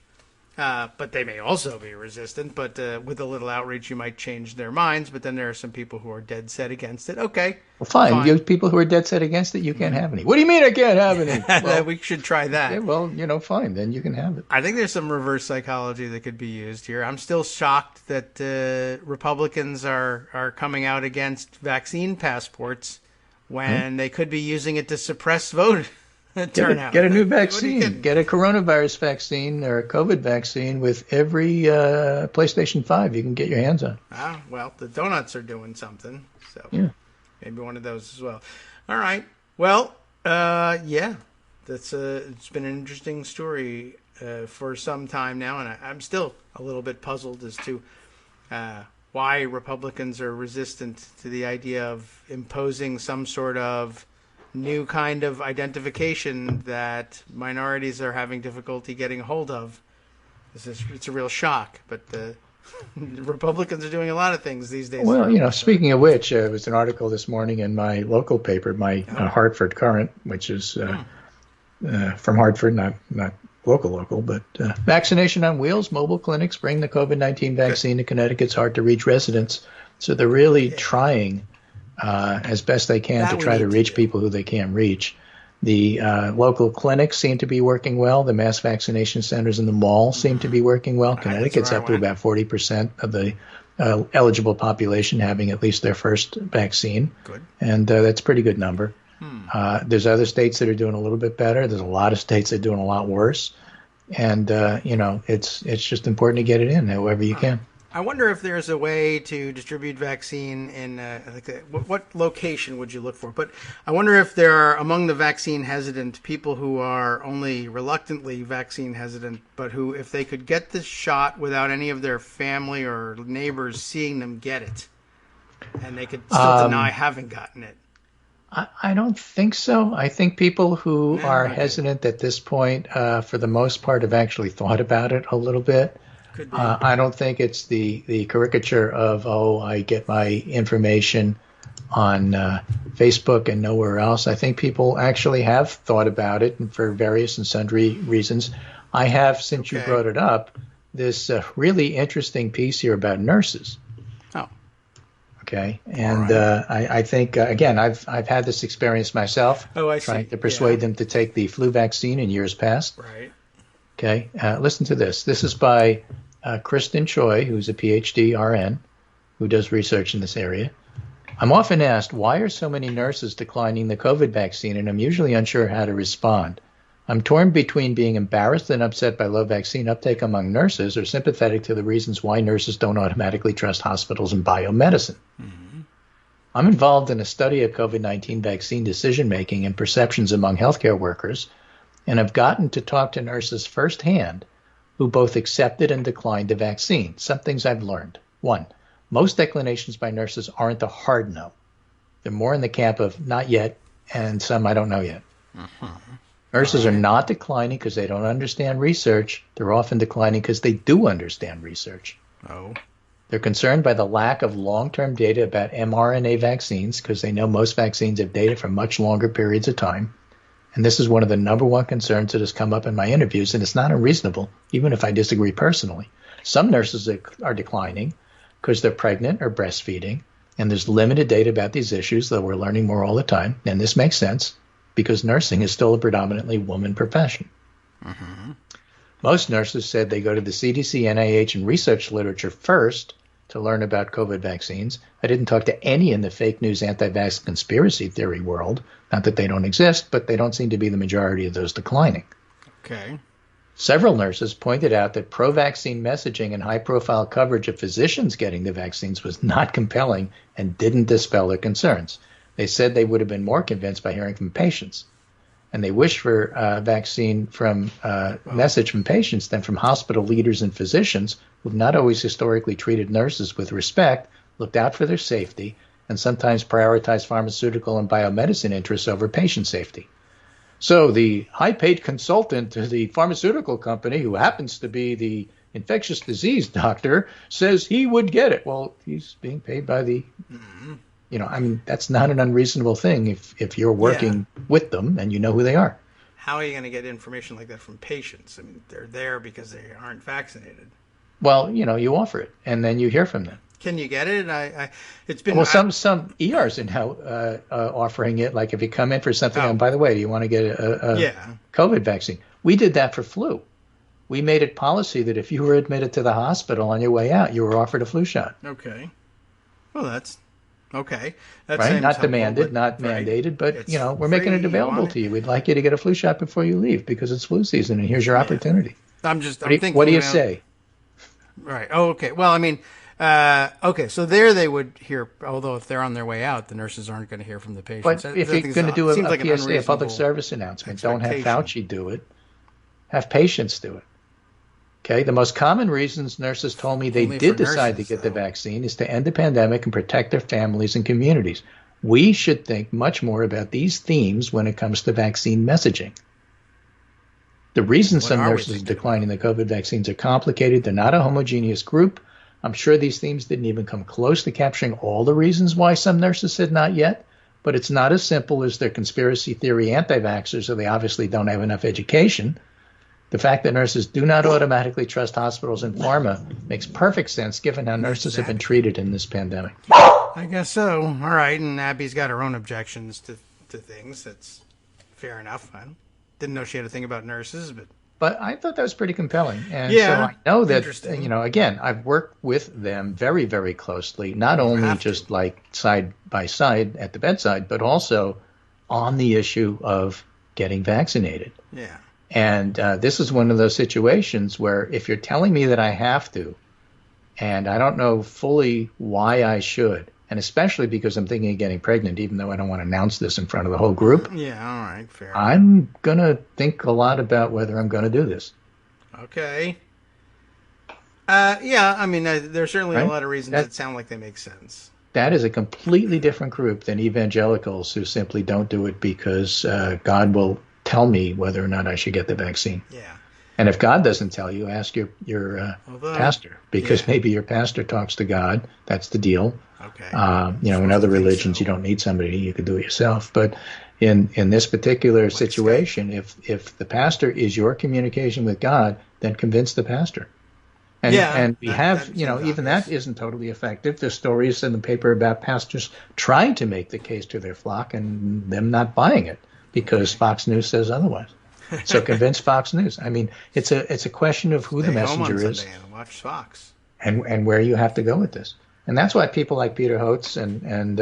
but they may also be resistant. But with a little outreach, you might change their minds. But then there are some people who are dead set against it. Okay, Well, fine. You people who are dead set against it, you can't have any. What do you mean I can't have any? Well, we should try that. yeah, well, fine. Then you can have it. I think there's some reverse psychology that could be used here. I'm still shocked that Republicans are coming out against vaccine passports when they could be using it to suppress vote turnout. Get a new What are you vaccine. kidding? Get a coronavirus vaccine or a COVID vaccine with every PlayStation 5 you can get your hands on. Ah, well, the donuts are doing something, so Yeah. maybe one of those as well. All right. Well, yeah, that's it's been an interesting story for some time now, and I'm still a little bit puzzled as to why Republicans are resistant to the idea of imposing some sort of new kind of identification that minorities are having difficulty getting a hold of. It's a real shock, but Republicans are doing a lot of things these days. Well, speaking of which, there was an article this morning in my local paper, my Hartford Current, which is from Hartford, not local, but vaccination on wheels, mobile clinics bring the COVID-19 vaccine to Connecticut's hard-to-reach residents. So they're really trying as best they can That to we try to need to reach do. people who they can't reach. The local clinics seem to be working well. The mass vaccination centers in the mall seem to be working well. Connecticut's where I up to went. about 40% of the eligible population having at least their first vaccine. Good. And that's a pretty good number. There's other states that are doing a little bit better. There's a lot of states that are doing a lot worse. And, it's just important to get it in however you can. I wonder if there's a way to distribute vaccine in what location would you look for? But I wonder if there are among the vaccine hesitant people who are only reluctantly vaccine hesitant, but who, if they could get the shot without any of their family or neighbors seeing them get it, and they could still deny having gotten it. I don't think so. I think people who are okay. hesitant at this point, for the most part, have actually thought about it a little bit. Could be. I don't think it's the caricature of, I get my information on Facebook and nowhere else. I think people actually have thought about it, and for various and sundry reasons. I have, since you brought it up, this really interesting piece here about nurses. Oh. Okay, and I think again, I've had this experience myself. Trying to persuade them to take the flu vaccine in years past. Right. Okay, listen to this. This is by Kristen Choi, who's a PhD RN who does research in this area. I'm often asked, why are so many nurses declining the COVID vaccine, and I'm usually unsure how to respond. I'm torn between being embarrassed and upset by low vaccine uptake among nurses, or sympathetic to the reasons why nurses don't automatically trust hospitals and biomedicine. Mm-hmm. I'm involved in a study of COVID-19 vaccine decision-making and perceptions among healthcare workers, and I've gotten to talk to nurses firsthand who both accepted and declined the vaccine. Some things I've learned. 1, most declinations by nurses aren't a hard no. They're more in the camp of not yet, and some I don't know yet. Mm-hmm. Nurses are not declining because they don't understand research. They're often declining because they do understand research. Oh. They're concerned by the lack of long-term data about mRNA vaccines because they know most vaccines have data for much longer periods of time. And this is one of the number one concerns that has come up in my interviews, and it's not unreasonable, even if I disagree personally. Some nurses are declining because they're pregnant or breastfeeding, and there's limited data about these issues, though we're learning more all the time, and this makes sense because nursing is still a predominantly woman profession. Mm-hmm. Most nurses said they go to the CDC, NIH, and research literature first to learn about COVID vaccines. I didn't talk to any in the fake news anti-vax conspiracy theory world. Not that they don't exist, but they don't seem to be the majority of those declining. Okay. Several nurses pointed out that pro-vaccine messaging and high-profile coverage of physicians getting the vaccines was not compelling and didn't dispel their concerns. They said they would have been more convinced by hearing from patients. And they wish for a vaccine from message from patients than from hospital leaders and physicians who've not always historically treated nurses with respect, looked out for their safety, and sometimes prioritized pharmaceutical and biomedicine interests over patient safety. So the high-paid consultant to the pharmaceutical company, who happens to be the infectious disease doctor, says he would get it. Well, he's being paid by the... that's not an unreasonable thing if you're working with them and you know who they are. How are you going to get information like that from patients? I mean, they're there because they aren't vaccinated. Well, you offer it, and then you hear from them. Can you get it? It's been some ERs are now offering it. Like if you come in for something, and by the way, do you want to get a COVID vaccine? We did that for flu. We made it policy that if you were admitted to the hospital on your way out, you were offered a flu shot. Okay. Well, that's okay. That's right. Not demanded, not mandated, but we're making it available to you. We'd like you to get a flu shot before you leave because it's flu season, and here's your opportunity. I'm thinking. What do you say? Right. Oh, okay. Well, I mean, okay. So there they would hear. Although if they're on their way out, the nurses aren't going to hear from the patients. But if you're going to do a PSA, a public service announcement, don't have Fauci do it. Have patients do it. Okay. The most common reasons nurses told me they did decide to get the vaccine is to end the pandemic and protect their families and communities. We should think much more about these themes when it comes to vaccine messaging. The reasons some nurses are declining the COVID vaccines are complicated. They're not a homogeneous group. I'm sure these themes didn't even come close to capturing all the reasons why some nurses said not yet, but it's not as simple as they're conspiracy theory anti-vaxxers, so they obviously don't have enough education. The fact that nurses do not automatically trust hospitals and pharma makes perfect sense given how nurses have been treated in this pandemic. I guess so. All right, and Abby's got her own objections to things. That's fair enough. I didn't know she had a thing about nurses, but I thought that was pretty compelling. And so I know that, again, I've worked with them very, very closely, not only just like side by side at the bedside, but also on the issue of getting vaccinated. Yeah. And this is one of those situations where if you're telling me that I have to, and I don't know fully why I should, and especially because I'm thinking of getting pregnant, even though I don't want to announce this in front of the whole group. Yeah, all right, fair. I'm going to think a lot about whether I'm going to do this. Okay. Yeah, I mean, there's certainly a lot of reasons that sound like they make sense. That is a completely different group than evangelicals who simply don't do it because God will tell me whether or not I should get the vaccine. Yeah. And if God doesn't tell you, ask your pastor, because maybe your pastor talks to God. That's the deal. Okay. In other religions, you don't need somebody; you could do it yourself. But in this particular situation, if the pastor is your communication with God, then convince the pastor. And we have, even that isn't totally effective. There's stories in the paper about pastors trying to make the case to their flock and them not buying it because Fox News says otherwise. So convince Fox News. I mean, it's a question of who the messenger is and watch Fox, and where you have to go with this. And that's why people like Peter Hotz and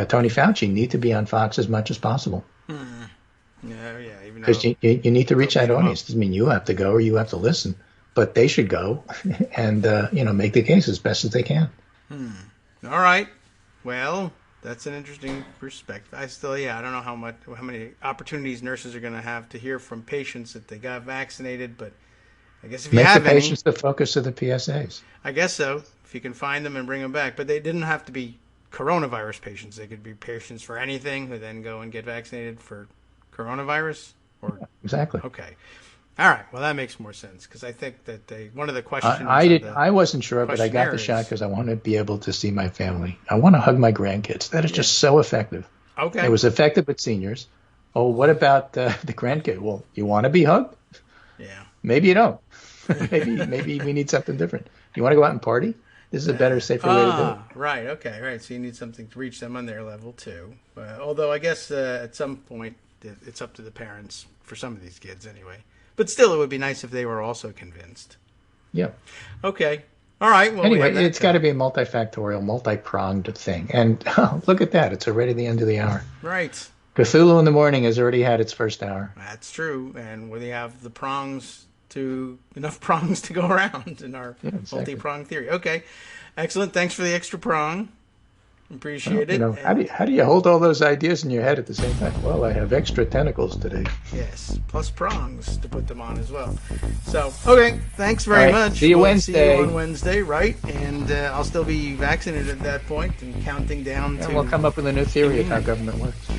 Tony Fauci need to be on Fox as much as possible. Because you need to reach that audience. Doesn't mean you have to go or you have to listen, but they should go and make the case as best as they can. All right. Well, that's an interesting perspective. I don't know how many opportunities nurses are going to have to hear from patients that they got vaccinated, but I guess if you have the patients the focus of the PSAs. I guess so. If you can find them and bring them back, but they didn't have to be coronavirus patients. They could be patients for anything who then go and get vaccinated for coronavirus. Exactly. Okay. All right. Well, that makes more sense because I think that one of the questions I wasn't sure, but I got the shot because I want to be able to see my family. I want to hug my grandkids. That is just so effective. Okay. It was effective with seniors. Oh, what about the grandkid? Well, you want to be hugged? Yeah. Maybe you don't. maybe we need something different. You want to go out and party? This is a better, safer way to do it. Right. Okay. Right. So you need something to reach them on their level too. Although I guess at some point it's up to the parents for some of these kids anyway. But still, it would be nice if they were also convinced. Yeah. Okay. All right. Well, anyway, it's got to be a multifactorial, multi-pronged thing. And look at that. It's already the end of the hour. Right. Cthulhu in the Morning has already had its first hour. That's true. And we have enough prongs to go around in our multi-prong theory. Okay. Excellent. Thanks for the extra prong. Appreciate it. How do you hold all those ideas in your head at the same time? Well, I have extra tentacles today. Yes, plus prongs to put them on as well. So, okay, thanks very much. See you Wednesday. See you on Wednesday, right? And I'll still be vaccinated at that point and counting down to... We'll come up with a new theory of how government works.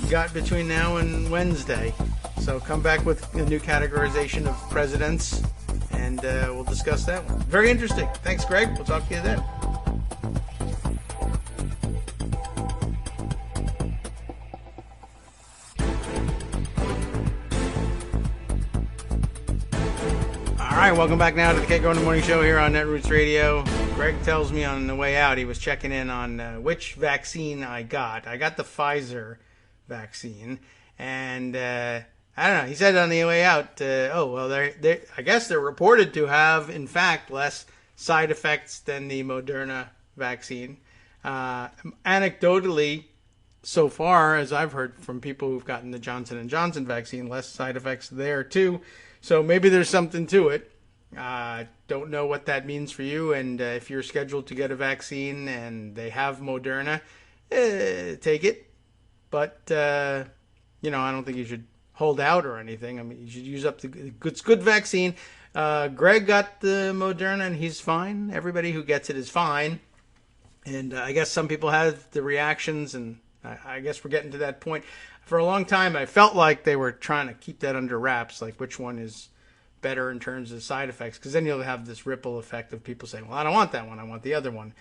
Got between now and Wednesday. So come back with a new categorization of presidents, and we'll discuss that one. Very interesting. Thanks, Greg. We'll talk to you then. All right, welcome back now to the Kagro in the Morning Show here on Netroots Radio. Greg tells me on the way out he was checking in on which vaccine I got. I got the Pfizer vaccine, and I don't know. He said on the way out, I guess they're reported to have, in fact, less side effects than the Moderna vaccine. Anecdotally, so far, as I've heard from people who've gotten the Johnson & Johnson vaccine, less side effects there, too. So maybe there's something to it. Don't know what that means for you. And if you're scheduled to get a vaccine and they have Moderna, take it. But, I don't think you should hold out or anything. I mean, you should use up it's good vaccine. Greg got the Moderna and he's fine. Everybody who gets it is fine. And I guess some people have the reactions, and I guess we're getting to that point. For a long time, I felt like they were trying to keep that under wraps, like which one is better in terms of side effects, because then you'll have this ripple effect of people saying, well, I don't want that one, I want the other one.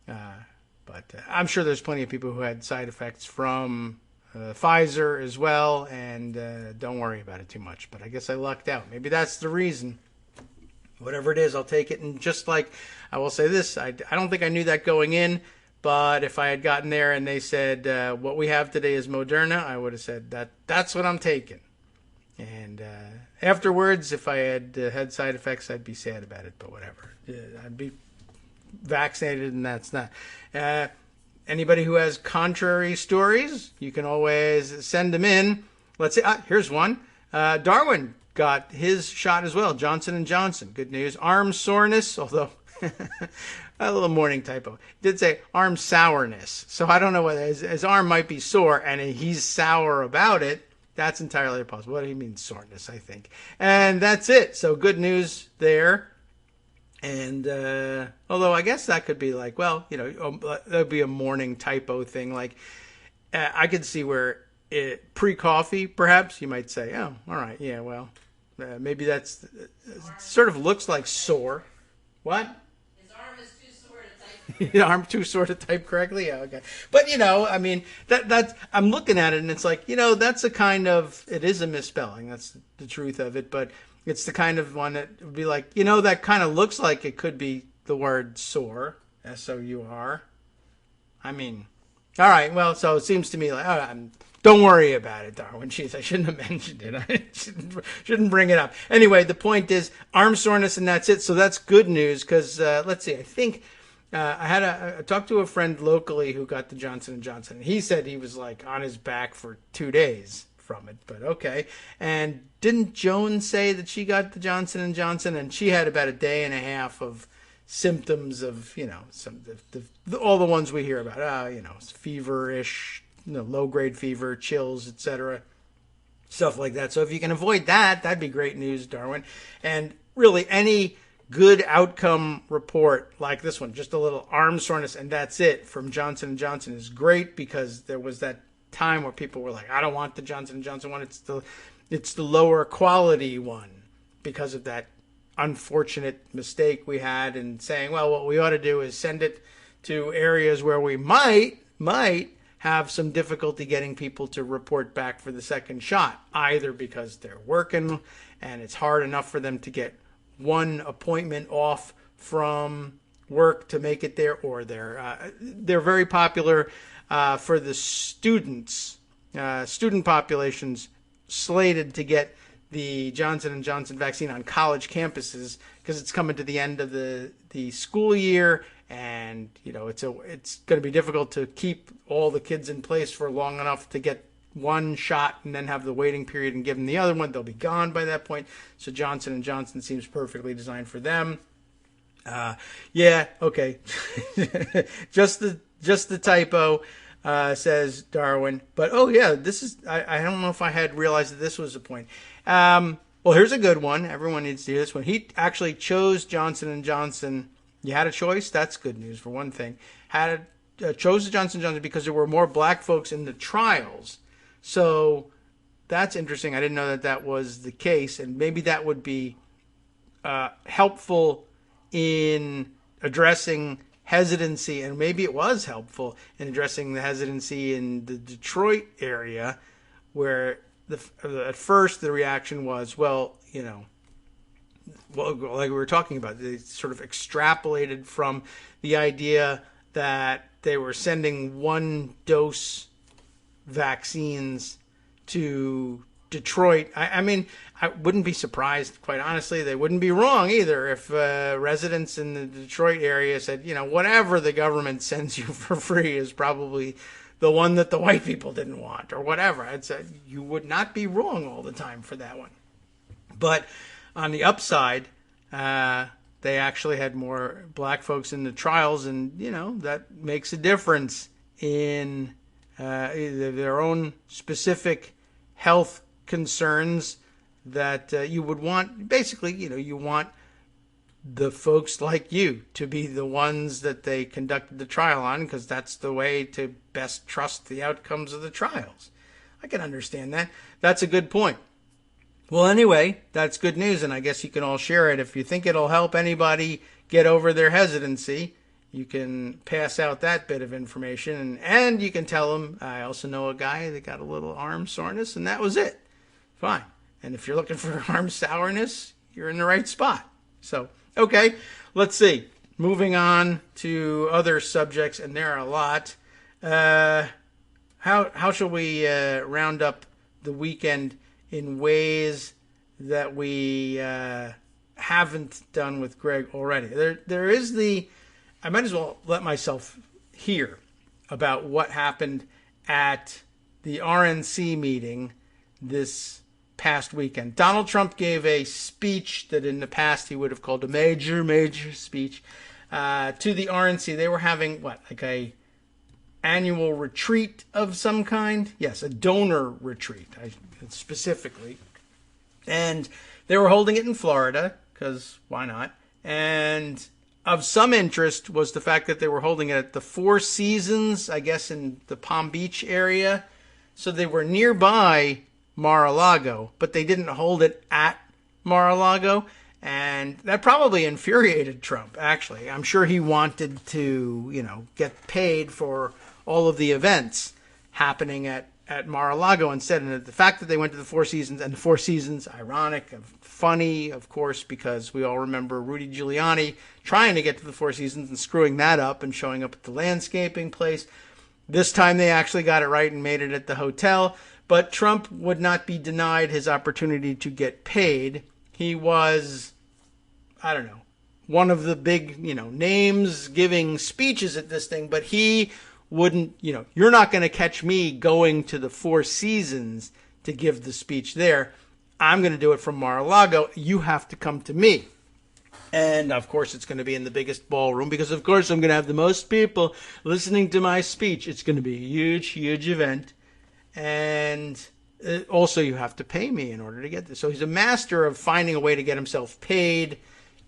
But I'm sure there's plenty of people who had side effects from Pfizer as well, and don't worry about it too much. But I guess I lucked out. Maybe that's the reason. Whatever it is, I'll take it. And just like I will say this, I don't think I knew that going in. But if I had gotten there and they said, what we have today is Moderna, I would have said, that's what I'm taking. And afterwards, if I had had side effects, I'd be sad about it, but whatever. I'd be vaccinated, and that's not. Anybody who has contrary stories, you can always send them in. Let's see. Here's one. Darwin got his shot as well, Johnson & Johnson. Good news. Arm soreness, although... a little morning typo. It did say arm sourness. So I don't know whether his arm might be sore and he's sour about it. That's entirely possible. What do you mean soreness, I think. And that's it. So good news there. And although I guess that could be like, well, that would be a morning typo thing. Like I could see where pre-coffee, perhaps, you might say, oh, all right, yeah, well, maybe that's sort of looks like sore. What? His arm is too sore to type. Arm too sore to type correctly? Yeah, okay. But, I mean, that's, I'm looking at it and it's like, that's a kind of, it is a misspelling. That's the truth of it. But it's the kind of one that would be like, that kind of looks like it could be the word sour, S-O-U-R. I mean, all right, well, so it seems to me like, don't worry about it, Darwin. Jeez, I shouldn't have mentioned it. I shouldn't bring it up. Anyway, the point is arm soreness, and that's it. So that's good news because, let's see, I think I talked to a friend locally who got the Johnson & Johnson. He said he was like on his back for 2 days from it, but okay. And didn't Joan say that she got the Johnson & Johnson and she had about a day and a half of symptoms of, some all the ones we hear about, feverish, low-grade fever, chills, etc., stuff like that. So if you can avoid that, that'd be great news, Darwin. And really, any good outcome report like this one, just a little arm soreness, and that's it, from Johnson & Johnson is great because there was that time where people were like, I don't want the Johnson & Johnson one. It's the lower quality one because of that unfortunate mistake we had in saying, well, what we ought to do is send it to areas where we might have some difficulty getting people to report back for the second shot, either because they're working and it's hard enough for them to get one appointment off from work to make it there, or they're very popular for the student populations slated to get the Johnson & Johnson vaccine on college campuses because it's coming to the end of the school year, and it's going to be difficult to keep all the kids in place for long enough to get one shot and then have the waiting period and give them the other one. They'll be gone by that point. So Johnson & Johnson seems perfectly designed for them. Yeah, okay. just the typo, says Darwin. But oh yeah, this is, I don't know if I had realized that this was the point. Well, here's a good one. Everyone needs to hear this one. He actually chose Johnson & Johnson. You had a choice. That's good news for one thing. Chose the Johnson & Johnson because there were more black folks in the trials. So that's interesting. I didn't know that was the case, and maybe that would be helpful in addressing hesitancy, and maybe it was helpful in addressing the hesitancy in the Detroit area, where at first the reaction was, well, like we were talking about, they sort of extrapolated from the idea that they were sending one dose vaccines to Detroit. I mean, I wouldn't be surprised, quite honestly. They wouldn't be wrong either if residents in the Detroit area said, whatever the government sends you for free is probably the one that the white people didn't want or whatever. I'd say you would not be wrong all the time for that one. But on the upside, they actually had more black folks in the trials, and, that makes a difference in their own specific health concerns that you would want. Basically, you want the folks like you to be the ones that they conducted the trial on, because that's the way to best trust the outcomes of the trials. I can understand that. That's a good point. Well, anyway, that's good news, and I guess you can all share it. If you think it'll help anybody get over their hesitancy, you can pass out that bit of information, and you can tell them, I also know a guy that got a little arm soreness, and that was it. Fine. And if you're looking for arm sourness, you're in the right spot. So, okay, let's see. Moving on to other subjects, and there are a lot. How shall we round up the weekend in ways that we haven't done with Greg already? There is I might as well let myself hear about what happened at the RNC meeting this past weekend. Donald Trump gave a speech that in the past he would have called a major speech to the RNC. They were having like a annual retreat of some kind. Yes, a donor retreat, specifically. And they were holding it in Florida, because why not? And of some interest was the fact that they were holding it at the Four Seasons, I guess in the Palm Beach area. So they were nearby Mar-a-Lago, but they didn't hold it at Mar-a-Lago. And that probably infuriated Trump, actually. I'm sure he wanted to, get paid for all of the events happening at Mar-a-Lago instead. And the fact that they went to the Four Seasons, and the Four Seasons, ironic, funny, of course, because we all remember Rudy Giuliani trying to get to the Four Seasons and screwing that up and showing up at the landscaping place. This time they actually got it right and made it at the hotel. But Trump would not be denied his opportunity to get paid. He was, I don't know, one of the big, names giving speeches at this thing, but he wouldn't, you're not going to catch me going to the Four Seasons to give the speech there. I'm going to do it from Mar-a-Lago. You have to come to me. And, of course, it's going to be in the biggest ballroom because, of course, I'm going to have the most people listening to my speech. It's going to be a huge, huge event. And also you have to pay me in order to get this. So he's a master of finding a way to get himself paid,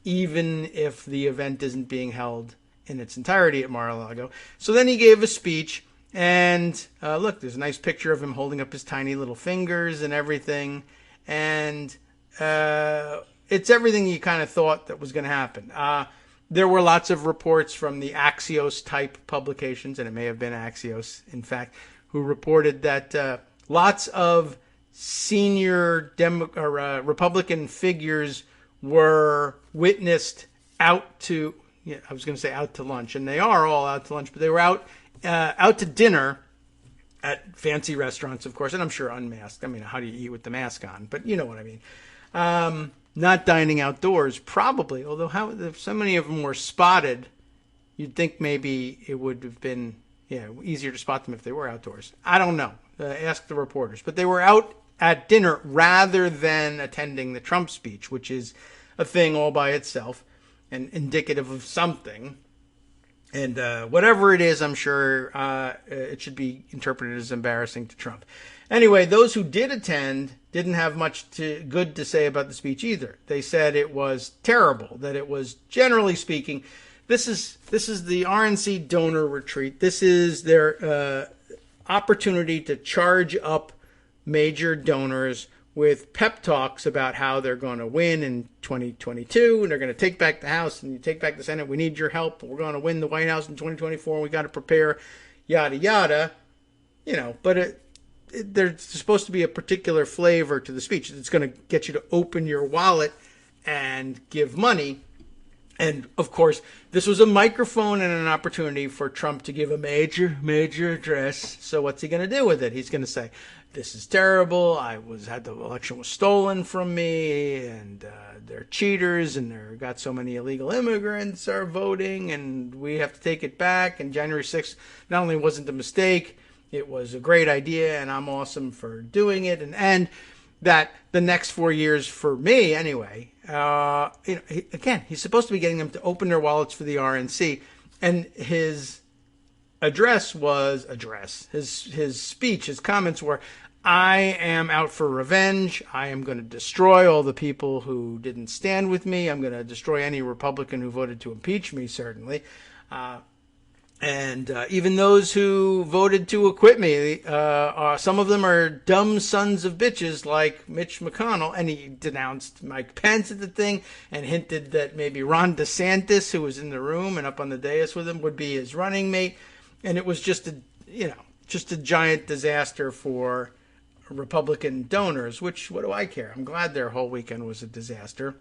even if the event isn't being held in its entirety at Mar-a-Lago. So then he gave a speech, and look, there's a nice picture of him holding up his tiny little fingers and everything. And it's everything you kind of thought that was going to happen. There were lots of reports from the Axios-type publications, and it may have been Axios, in fact, who reported that lots of senior Republican figures were witnessed out to, I was going to say out to lunch, and they are all out to lunch, but they were out to dinner at fancy restaurants, of course, and I'm sure unmasked. I mean, how do you eat with the mask on? But you know what I mean. Not dining outdoors, probably, although if so many of them were spotted, you'd think maybe it would have been easier to spot them if they were outdoors. I don't know. Ask the reporters. But they were out at dinner rather than attending the Trump speech, which is a thing all by itself and indicative of something. And whatever it is, I'm sure it should be interpreted as embarrassing to Trump. Anyway, those who did attend didn't have much good to say about the speech either. They said it was terrible, that it was, generally speaking, this is the RNC donor retreat. This is their opportunity to charge up major donors with pep talks about how they're going to win in 2022 and they're going to take back the House and you take back the Senate. We need your help. We're going to win the White House in 2024. And we got to prepare, yada, yada. But there's supposed to be a particular flavor to the speech. It's going to get you to open your wallet and give money. And, of course, this was a microphone and an opportunity for Trump to give a major, major address. So what's he going to do with it? He's going to say, this is terrible. The election was stolen from me, and they're cheaters, and they've got so many illegal immigrants are voting, and we have to take it back. And January 6th not only wasn't a mistake, it was a great idea, and I'm awesome for doing it. And that the next 4 years, for me anyway, again, he's supposed to be getting them to open their wallets for the RNC, and his his speech, his comments were, I am out for revenge. I am going to destroy all the people who didn't stand with me. I'm going to destroy any Republican who voted to impeach me, certainly. And even those who voted to acquit me, some of them are dumb sons of bitches like Mitch McConnell. And he denounced Mike Pence at the thing and hinted that maybe Ron DeSantis, who was in the room and up on the dais with him, would be his running mate. And it was just a giant disaster for Republican donors, which, what do I care? I'm glad their whole weekend was a disaster.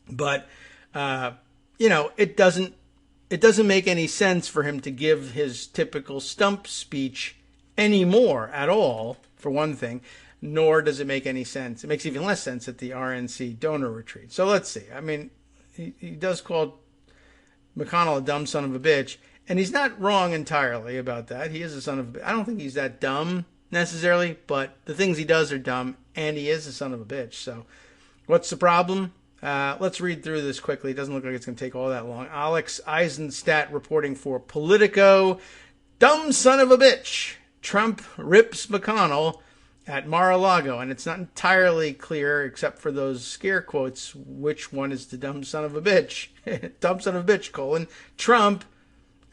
But, it doesn't make any sense for him to give his typical stump speech anymore at all, for one thing, nor does it make any sense. It makes even less sense at the RNC donor retreat. So let's see. I mean, he does call McConnell a dumb son of a bitch, and he's not wrong entirely about that. He is a son of a bitch. I don't think he's that dumb necessarily, but the things he does are dumb, and he is a son of a bitch. So what's the problem? Let's read through this quickly. It doesn't look like it's going to take all that long. Alex Eisenstadt reporting for Politico. Dumb son of a bitch. Trump rips McConnell at Mar-a-Lago. And it's not entirely clear, except for those scare quotes, which one is the dumb son of a bitch. Dumb son of a bitch, Trump,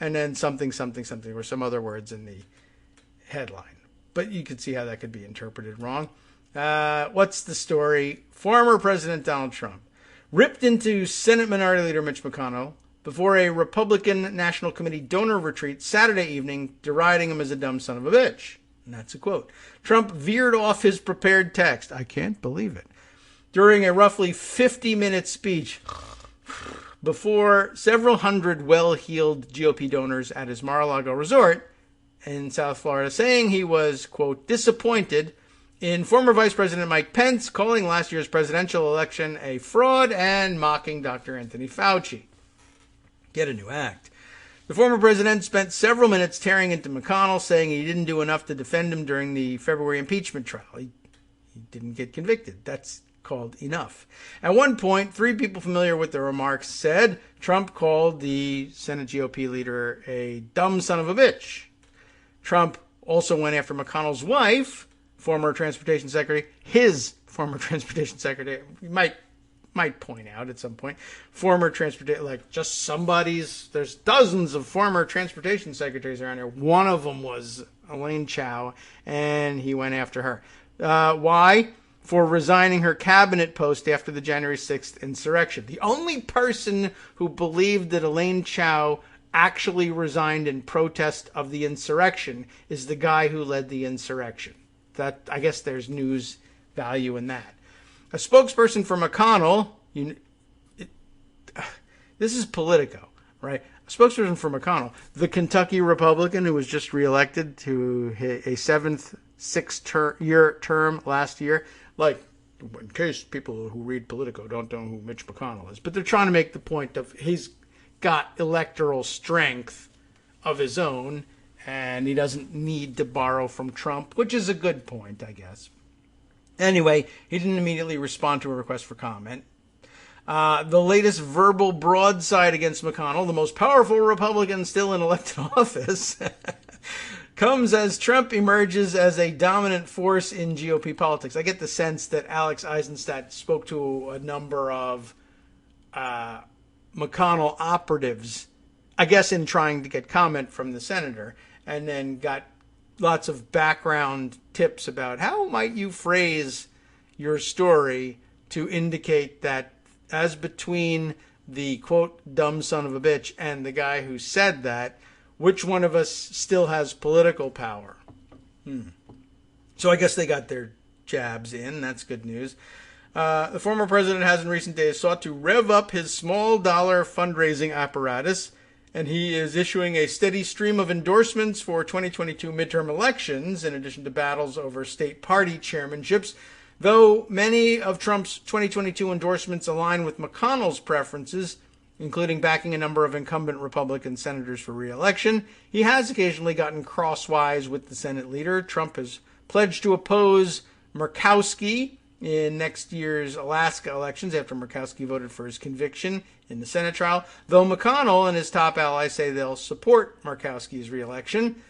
and then something, something, something, or some other words in the headline. but you could see how that could be interpreted wrong. What's the story? Former President Donald Trump ripped into Senate Minority Leader Mitch McConnell before a Republican National Committee donor retreat Saturday evening, deriding him as a dumb son of a bitch. And that's a quote. Trump veered off his prepared text. I can't believe it. During a roughly 50-minute speech before several hundred well-heeled GOP donors at his Mar-a-Lago resort in South Florida, saying he was, quote, disappointed in former Vice President Mike Pence, calling last year's presidential election a fraud and mocking Dr. Anthony Fauci. Get a new act. The former president spent several minutes tearing into McConnell, saying he didn't do enough to defend him during the February impeachment trial. He didn't get convicted. That's called enough. At one point, 3 people familiar with the remarks said Trump called the Senate GOP leader a dumb son of a bitch. Trump also went after McConnell's wife, former transportation secretary, his former transportation secretary, you might point out at some point, former transportation, like just somebody's, there's dozens of former transportation secretaries around here. One of them was Elaine Chao, and he went after her. Why? For resigning her cabinet post after the January 6th insurrection. The only person who believed that Elaine Chao actually resigned in protest of the insurrection is the guy who led the insurrection. That, I guess there's news value in that. A spokesperson for McConnell, this is Politico, right? A spokesperson for McConnell, the Kentucky Republican who was just reelected to a 7th, 6-year term last year, like, in case people who read Politico don't know who Mitch McConnell is, but they're trying to make the point of he's got electoral strength of his own, and he doesn't need to borrow from Trump, which is a good point, I guess. Anyway, he didn't immediately respond to a request for comment. The latest verbal broadside against McConnell, the most powerful Republican still in elected office, comes as Trump emerges as a dominant force in GOP politics. I get the sense that Alex Eisenstadt spoke to a number of McConnell operatives, I guess in trying to get comment from the senator, and then got lots of background tips about how might you phrase your story to indicate that as between the, quote, dumb son of a bitch and the guy who said that, which one of us still has political power? So I guess they got their jabs in. That's good news. The former president has in recent days sought to rev up his small dollar fundraising apparatus, and he is issuing a steady stream of endorsements for 2022 midterm elections, in addition to battles over state party chairmanships. Though many of Trump's 2022 endorsements align with McConnell's preferences, including backing a number of incumbent Republican senators for re-election, he has occasionally gotten crosswise with the Senate leader. Trump has pledged to oppose Murkowski in next year's Alaska elections after Murkowski voted for his conviction in the Senate trial, though McConnell and his top allies say they'll support Murkowski's re-election.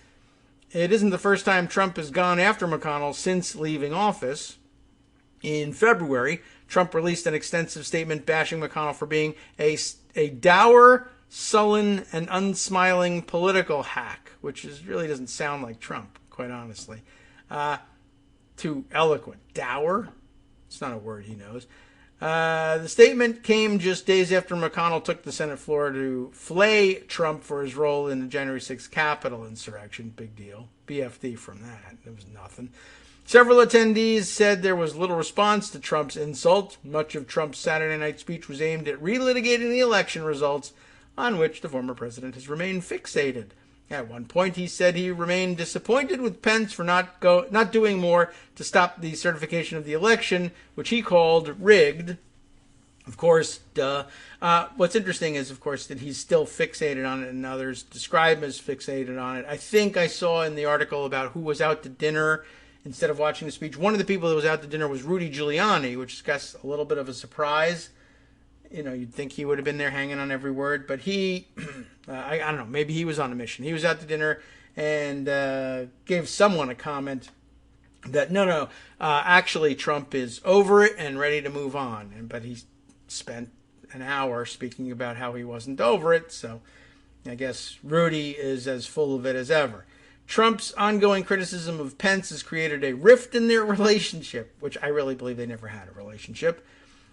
It isn't the first time Trump has gone after McConnell since leaving office. In February, Trump released an extensive statement bashing McConnell for being a dour, sullen, and unsmiling political hack, which really doesn't sound like Trump, quite honestly. Too eloquent. Dour? It's not a word he knows. The statement came just days after McConnell took the Senate floor to flay Trump for his role in the January 6th Capitol insurrection. Big deal. BFD from that. It was nothing. Several attendees said there was little response to Trump's insult. Much of Trump's Saturday night speech was aimed at relitigating the election results, on which the former president has remained fixated. At one point, he said he remained disappointed with Pence for not doing more to stop the certification of the election, which he called rigged. Of course, duh. What's interesting is, of course, that he's still fixated on it, and others describe him as fixated on it. I think I saw in the article about who was out to dinner instead of watching the speech, one of the people that was out to dinner was Rudy Giuliani, which is, I guess, a little bit of a surprise. You know, you'd think he would have been there hanging on every word, but he, I don't know, maybe he was on a mission. He was out to dinner and gave someone a comment that, actually Trump is over it and ready to move on. But he spent an hour speaking about how he wasn't over it, so I guess Rudy is as full of it as ever. Trump's ongoing criticism of Pence has created a rift in their relationship, which I really believe they never had a relationship.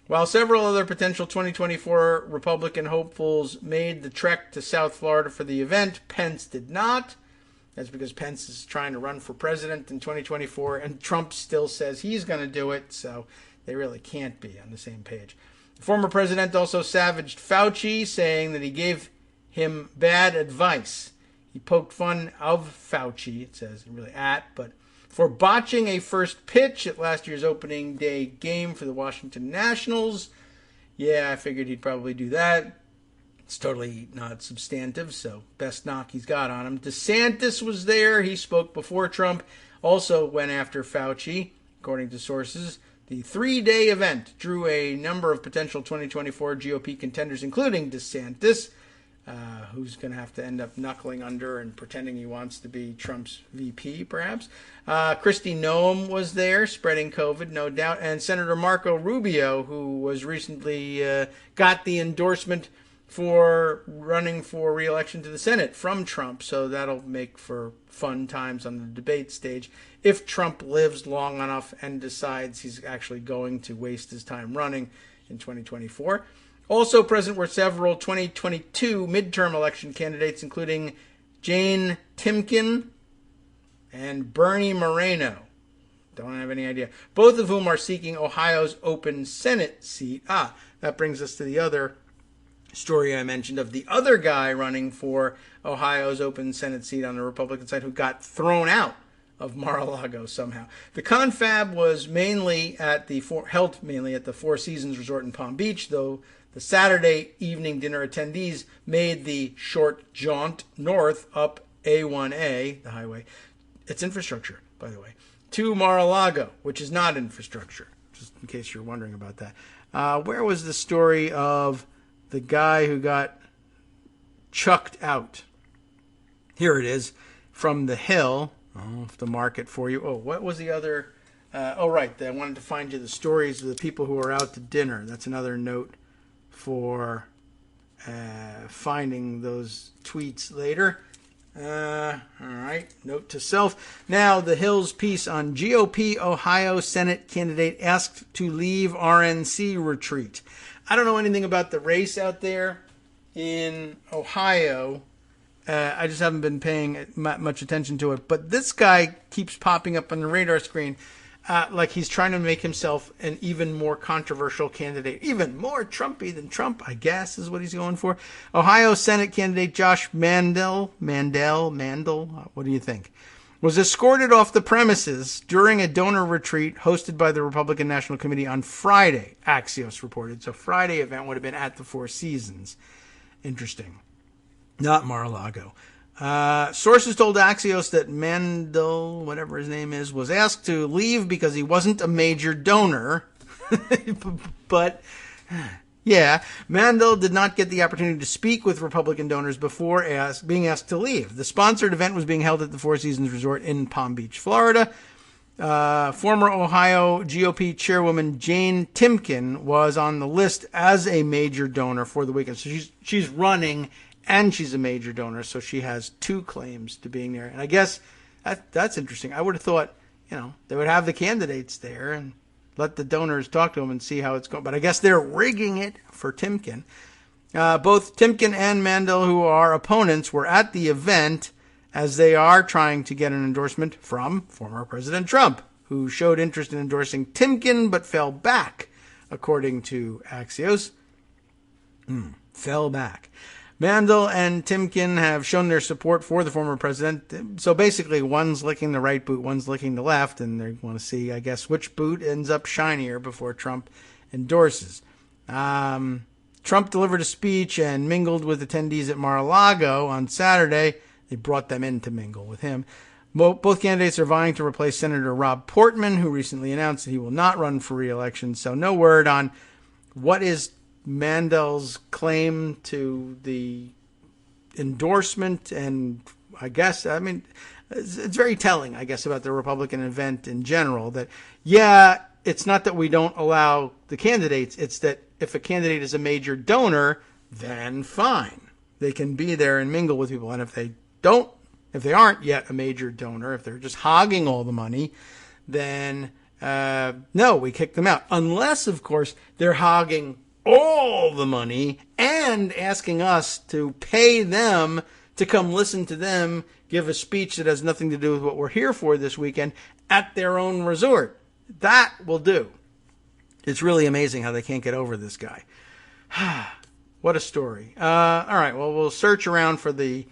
While several other potential 2024 Republican hopefuls made the trek to South Florida for the event, Pence did not. That's because Pence is trying to run for president in 2024, and Trump still says he's going to do it, so they really can't be on the same page. The former president also savaged Fauci, saying that he gave him bad advice. He poked fun of Fauci, it says, really but for botching a first pitch at last year's opening day game for the Washington Nationals. Yeah, I figured he'd probably do that. It's totally not substantive, so best knock he's got on him. DeSantis was there. He spoke before Trump. Also went after Fauci, according to sources. The 3-day event drew a number of potential 2024 GOP contenders, including DeSantis, who's going to have to end up knuckling under and pretending he wants to be Trump's VP, perhaps. Kristi Noem was there, spreading COVID, no doubt. And Senator Marco Rubio, who was recently got the endorsement for running for re-election to the Senate from Trump. So that'll make for fun times on the debate stage if Trump lives long enough and decides he's actually going to waste his time running in 2024. Also present were several 2022 midterm election candidates, including Jane Timken and Bernie Moreno. Don't have any idea. Both of whom are seeking Ohio's open Senate seat. That brings us to the other story I mentioned of the other guy running for Ohio's open Senate seat on the Republican side who got thrown out of Mar-a-Lago somehow. The confab was held mainly at the Four Seasons Resort in Palm Beach, though the Saturday evening dinner attendees made the short jaunt north up A1A, the highway. It's infrastructure, by the way, to Mar-a-Lago, which is not infrastructure, just in case you're wondering about that. Where was the story of the guy who got chucked out? Here it is, from the Hill. Off the market for you. What was the other? Right. I wanted to find you the stories of the people who are out to dinner. That's another note for finding those tweets later. All right. Note to self. Now, the Hill's piece on GOP Ohio Senate candidate asked to leave RNC retreat. I don't know anything about the race out there in Ohio. I just haven't been paying much attention to it. But this guy keeps popping up on the radar screen like he's trying to make himself an even more controversial candidate. Even more Trumpy than Trump, I guess, is what he's going for. Ohio Senate candidate Josh Mandel, what do you think? Was escorted off the premises during a donor retreat hosted by the Republican National Committee on Friday, Axios reported. So Friday event would have been at the Four Seasons. Interesting. Not Mar-a-Lago. Sources told Axios that Mandel, whatever his name is, was asked to leave because he wasn't a major donor. But, yeah, Mandel did not get the opportunity to speak with Republican donors before being asked to leave. The sponsored event was being held at the Four Seasons Resort in Palm Beach, Florida. Former Ohio GOP chairwoman Jane Timken was on the list as a major donor for the weekend. So she's running and she's a major donor, so she has two claims to being there. And I guess that's interesting. I would have thought, they would have the candidates there and let the donors talk to them and see how it's going. But I guess they're rigging it for Timken. Both Timken and Mandel, who are opponents, were at the event as they are trying to get an endorsement from former President Trump, who showed interest in endorsing Timken but fell back, according to Axios. Fell back. Mandel and Timken have shown their support for the former president. So basically, one's licking the right boot, one's licking the left, and they want to see, I guess, which boot ends up shinier before Trump endorses. Trump delivered a speech and mingled with attendees at Mar-a-Lago on Saturday. They brought them in to mingle with him. Both candidates are vying to replace Senator Rob Portman, who recently announced that he will not run for re-election. So no word on what is Mandel's claim to the endorsement, and it's very telling, I guess, about the Republican event in general, that, it's not that we don't allow the candidates, it's that if a candidate is a major donor, then fine. They can be there and mingle with people, and if they don't If they aren't yet a major donor, if they're just hogging all the money, then no, we kick them out. Unless, of course, they're hogging all the money and asking us to pay them to come listen to them give a speech that has nothing to do with what we're here for this weekend at their own resort. That will do. It's really amazing how they can't get over this guy. What a story. All right, well, we'll search around for the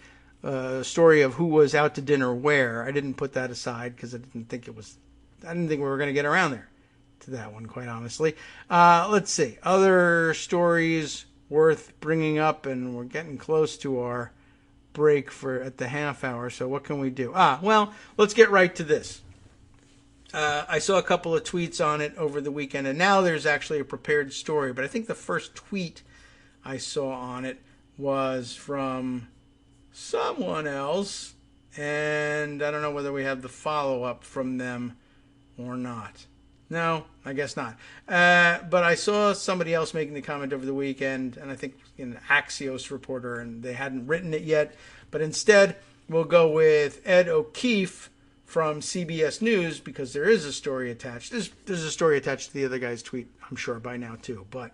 story of who was out to dinner where. I didn't put that aside because I didn't think we were going to get around there to that one, quite honestly. Let's see. Other stories worth bringing up, and we're getting close to our break at the half hour, so what can we do? Well, let's get right to this. I saw a couple of tweets on it over the weekend, and now there's actually a prepared story, but I think the first tweet I saw on it was from someone else, and I don't know whether we have the follow-up from them or not. No, I guess not. But I saw somebody else making the comment over the weekend, and I think an Axios reporter, and they hadn't written it yet. But instead, we'll go with Ed O'Keefe from CBS News, because there is a story attached. There's a story attached to the other guy's tweet, I'm sure, by now too. But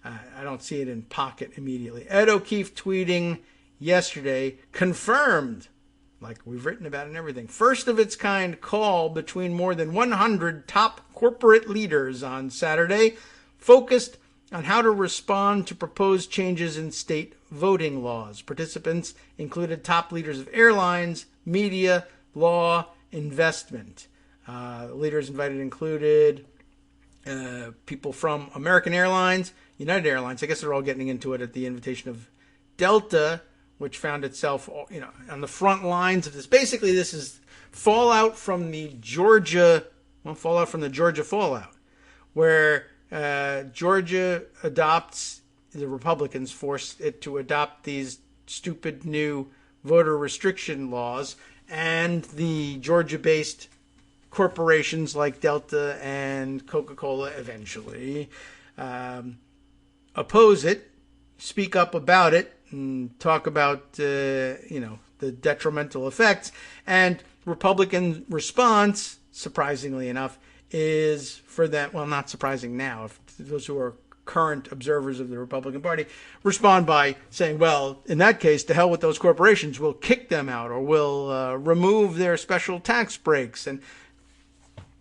I don't see it in pocket immediately. Ed O'Keefe tweeting yesterday, confirmed, like we've written about and everything, first of its kind call between more than 100 top corporate leaders on Saturday, focused on how to respond to proposed changes in state voting laws. Participants included top leaders of airlines, media, law, investment. Leaders invited included people from American Airlines, United Airlines. I guess they're all getting into it at the invitation of Delta, which found itself, on the front lines of this. Basically, this is fallout from the Georgia fallout, where Georgia adopts, the Republicans forced it to adopt these stupid new voter restriction laws, and the Georgia-based corporations like Delta and Coca-Cola eventually oppose it, speak up about it, and talk about the detrimental effects. And Republican response, surprisingly enough, is for that, well, not surprising now, if those who are current observers of the Republican Party respond by saying, well, in that case, to hell with those corporations, we'll kick them out, or we'll remove their special tax breaks. And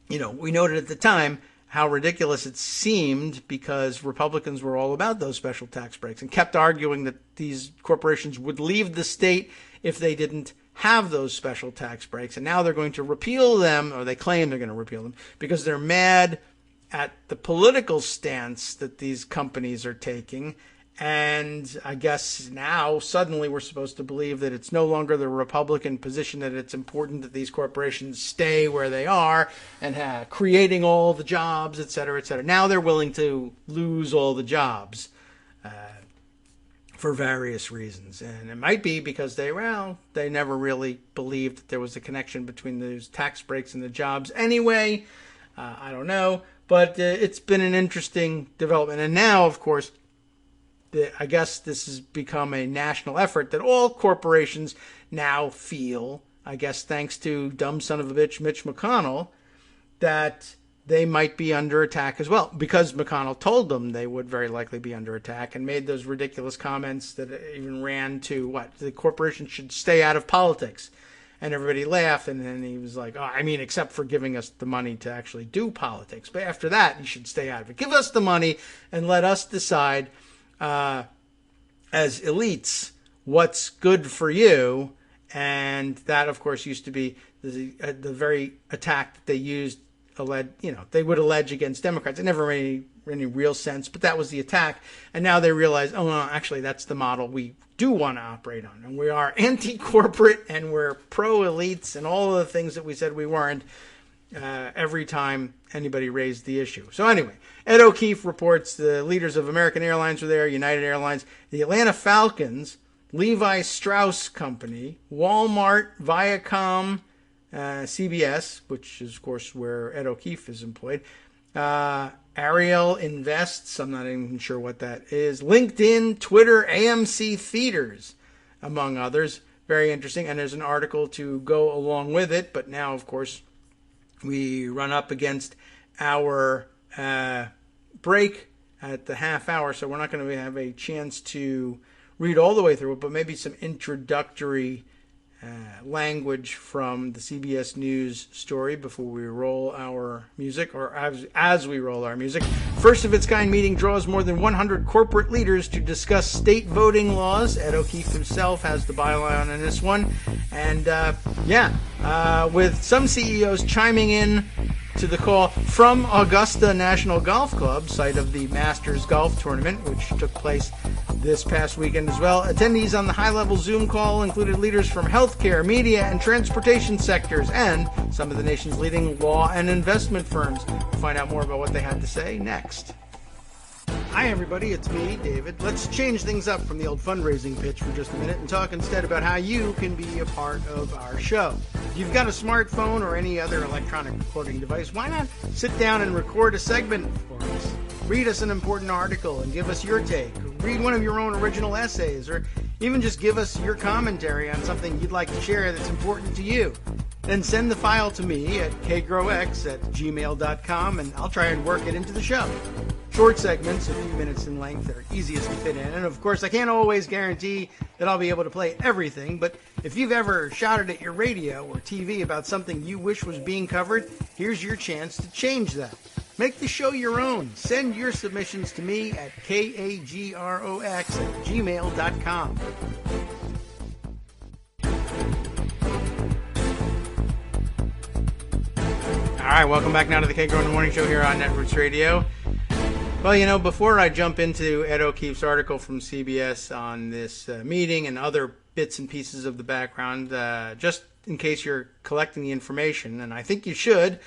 we noted at the time how ridiculous it seemed, because Republicans were all about those special tax breaks and kept arguing that these corporations would leave the state if they didn't have those special tax breaks. And now they're going to repeal them, or they claim they're going to repeal them, because they're mad at the political stance that these companies are taking. And I guess now suddenly we're supposed to believe that it's no longer the Republican position that it's important that these corporations stay where they are and creating all the jobs, et cetera, et cetera. Now they're willing to lose all the jobs for various reasons. And it might be because they never really believed that there was a connection between those tax breaks and the jobs anyway. I don't know. But it's been an interesting development. And now, of course, I guess this has become a national effort that all corporations now feel, I guess thanks to dumb son of a bitch Mitch McConnell, that they might be under attack as well, because McConnell told them they would very likely be under attack and made those ridiculous comments that even ran to the corporations should stay out of politics. And everybody laughed, and then he was like, except for giving us the money to actually do politics. But after that, you should stay out of it. Give us the money and let us decide as elites what's good for you. And that, of course, used to be the very attack that they used, they would allege against Democrats. It never made any real sense, but that was the attack. And now they realize, actually, that's the model we do want to operate on. And we are anti-corporate, and we're pro-elites, and all of the things that we said we weren't every time anybody raised the issue. So anyway, Ed O'Keefe reports the leaders of American Airlines were there, United Airlines, the Atlanta Falcons, Levi Strauss Company, Walmart, Viacom, CBS, which is, of course, where Ed O'Keefe is employed, Ariel Invests, I'm not even sure what that is, LinkedIn, Twitter, AMC Theaters, among others. very interesting. And there's an article to go along with it. But now, of course, we run up against our break at the half hour, so we're not going to have a chance to read all the way through it, but maybe some introductory language from the CBS News story before we roll our music, or as we roll our music. First of its kind meeting draws more than 100 corporate leaders to discuss state voting laws. Ed O'Keefe himself has the byline on this one. And with some CEOs chiming in to the call from Augusta National Golf Club, site of the Masters Golf Tournament, which took place this past weekend as well. Attendees on the high-level Zoom call included leaders from healthcare, media, and transportation sectors, and some of the nation's leading law and investment firms. We'll find out more about what they had to say next. Hi everybody, it's me, David. Let's change things up from the old fundraising pitch for just a minute and talk instead about how you can be a part of our show. If you've got a smartphone or any other electronic recording device, why not sit down and record a segment for us? Read us an important article and give us your take. Read one of your own original essays, or even just give us your commentary on something you'd like to share that's important to you. Then send the file to me at kagrox@gmail.com and I'll try and work it into the show. Short segments, a few minutes in length, are easiest to fit in. And of course, I can't always guarantee that I'll be able to play everything, but if you've ever shouted at your radio or TV about something you wish was being covered, here's your chance to change that. Make the show your own. Send your submissions to me at kagrox@gmail.com. All right, welcome back now to the Kagro in the Morning Show here on Netroots Radio. Well, before I jump into Ed O'Keefe's article from CBS on this meeting and other bits and pieces of the background, just in case you're collecting the information, and I think you should,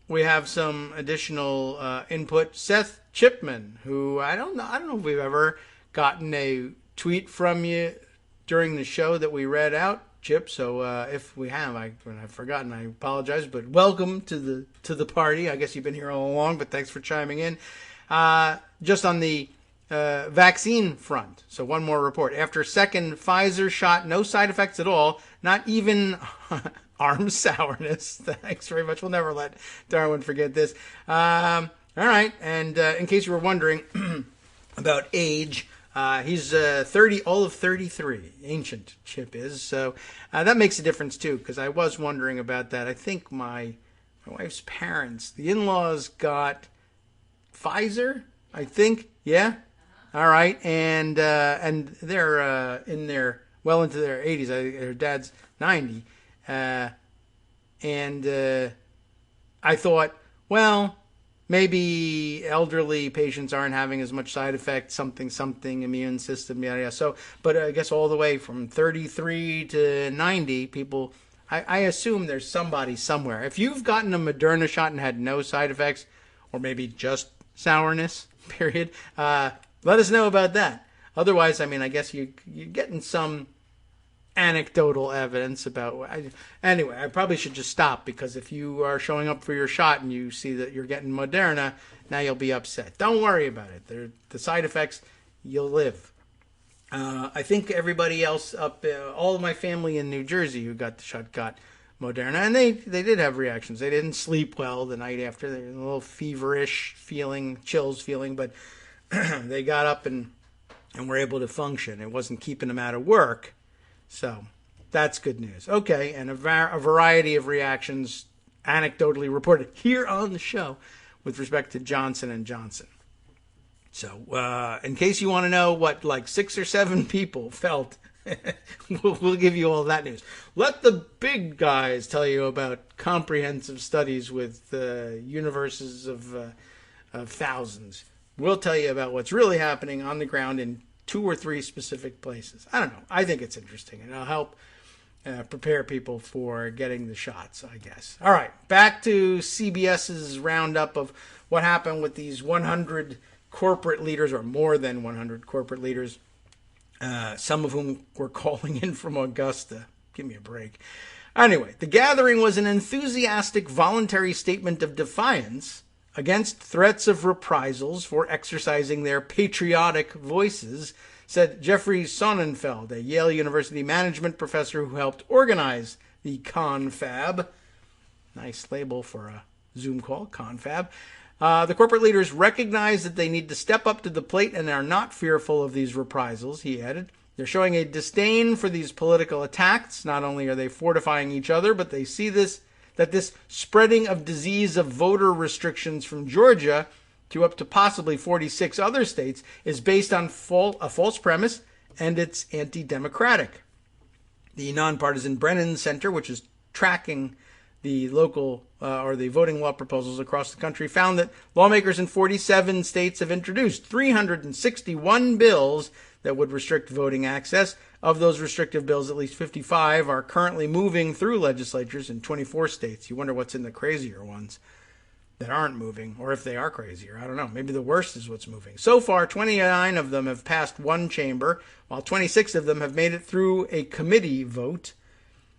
we have some additional input. Seth Chipman, who I don't know if we've ever gotten a tweet from you during the show that we read out, Chip. So if we have, I've forgotten. I apologize. But welcome to the party. I guess you've been here all along, but thanks for chiming in. Just on the vaccine front. So one more report. After second Pfizer shot, no side effects at all. Not even arm sourness. Thanks very much. We'll never let Darwin forget this. All right. And in case you were wondering about age, he's 30, all of 33. Ancient Chip is. So that makes a difference too, because I was wondering about that. I think my wife's parents, the in-laws, got Pfizer, I think. Yeah. All right. And they're in their well into their 80s. Her dad's 90. And I thought, well, maybe elderly patients aren't having as much side effects, something, immune system, yada, yada. So, but I guess all the way from 33 to 90, people, I assume there's somebody somewhere. If you've gotten a Moderna shot and had no side effects, or maybe just sourness, period, let us know about that. Otherwise, I mean, I guess you're getting some anecdotal evidence about. Anyway, I probably should just stop, because if you are showing up for your shot and you see that you're getting Moderna, now you'll be upset. Don't worry about it. The side effects, you'll live. I think everybody else up, all of my family in New Jersey who got the shot got Moderna, and they did have reactions. They didn't sleep well the night after. They were a little feverish feeling, chills feeling, but they got up and were able to function. It wasn't keeping them out of work. So that's good news. Okay, and a variety of reactions anecdotally reported here on the show with respect to Johnson & Johnson. So in case you want to know what like 6 or 7 people felt, we'll give you all that news. Let the big guys tell you about comprehensive studies with universes of thousands. We'll tell you about what's really happening on the ground in 2 or 3 specific places. I don't know. I think it's interesting, and it'll help prepare people for getting the shots, I guess. All right, back to CBS's roundup of what happened with these 100 corporate leaders, or more than 100 corporate leaders, some of whom were calling in from Augusta. Give me a break. Anyway, the gathering was an enthusiastic voluntary statement of defiance against threats of reprisals for exercising their patriotic voices, said Jeffrey Sonnenfeld, a Yale University management professor who helped organize the confab. Nice label for a Zoom call, confab. The corporate leaders recognize that they need to step up to the plate and are not fearful of these reprisals, he added. They're showing a disdain for these political attacks. Not only are they fortifying each other, but they see this spreading of disease of voter restrictions from Georgia to up to possibly 46 other states is based on a false premise, and it's anti-democratic. The nonpartisan Brennan Center, which is tracking the local or the voting law proposals across the country, found that lawmakers in 47 states have introduced 361 bills that would restrict voting access. Of those restrictive bills, at least 55 are currently moving through legislatures in 24 states. You wonder what's in the crazier ones that aren't moving, or if they are crazier. I don't know. Maybe the worst is what's moving. So far, 29 of them have passed one chamber, while 26 of them have made it through a committee vote.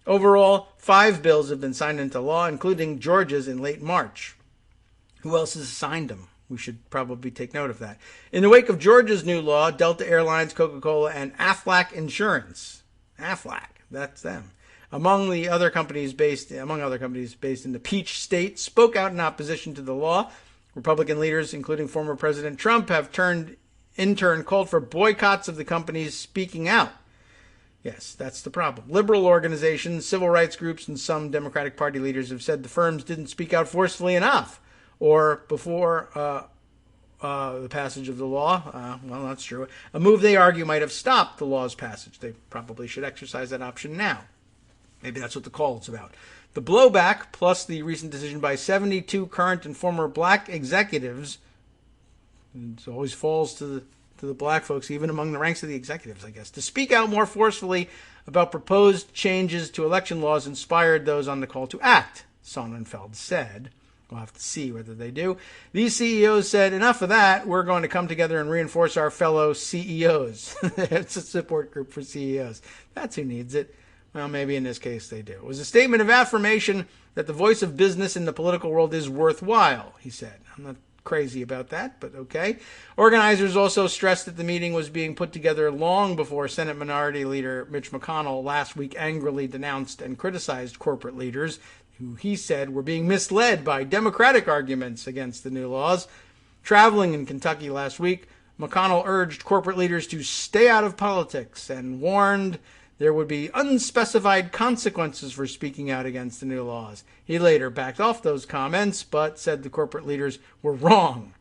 Overall, 5 bills have been signed into law, including Georgia's in late March. Who else has signed them? We should probably take note of that. In the wake of Georgia's new law, Delta Airlines, Coca-Cola, and Aflac Insurance, Aflac, that's them, among other companies based in the Peach State, spoke out in opposition to the law. Republican leaders, including former President Trump, have in turn called for boycotts of the companies speaking out. Yes, that's the problem. Liberal organizations, civil rights groups, and some Democratic Party leaders have said the firms didn't speak out forcefully enough or before the passage of the law. Well, that's true. A move they argue might have stopped the law's passage. They probably should exercise that option now. Maybe that's what the call is about. The blowback, plus the recent decision by 72 current and former black executives, it always falls to the black folks, even among the ranks of the executives, I guess, to speak out more forcefully about proposed changes to election laws inspired those on the call to act, Sonnenfeld said. We'll have to see whether they do. These CEOs said, enough of that. We're going to come together and reinforce our fellow CEOs. It's a support group for CEOs. That's who needs it. Well, maybe in this case they do. It was a statement of affirmation that the voice of business in the political world is worthwhile, he said. I'm not crazy about that, but okay. Organizers also stressed that the meeting was being put together long before Senate Minority Leader Mitch McConnell last week angrily denounced and criticized corporate leaders who he said were being misled by Democratic arguments against the new laws. Traveling in Kentucky last week, McConnell urged corporate leaders to stay out of politics and warned there would be unspecified consequences for speaking out against the new laws. He later backed off those comments, but said the corporate leaders were wrong.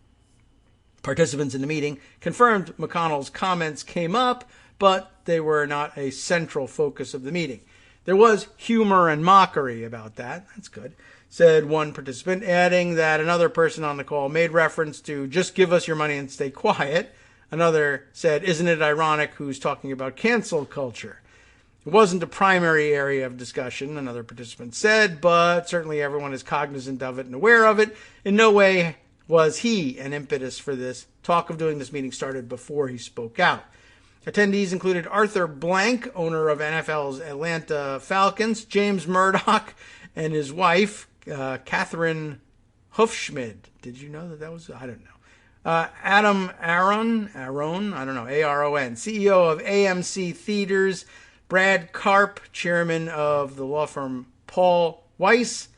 Participants in the meeting confirmed McConnell's comments came up, but they were not a central focus of the meeting. There was humor and mockery about that. That's good, said one participant, adding that another person on the call made reference to just give us your money and stay quiet. Another said, isn't it ironic who's talking about cancel culture? It wasn't a primary area of discussion, another participant said, but certainly everyone is cognizant of it and aware of it. In no way was he an impetus for this. Talk of doing this meeting started before he spoke out. Attendees included Arthur Blank, owner of NFL's Atlanta Falcons, James Murdoch, and his wife, Catherine Hufschmid. Did you know that was? I don't know. Adam Aron, I don't know, A-R-O-N, CEO of AMC Theaters, Brad Karp, chairman of the law firm Paul Weiss,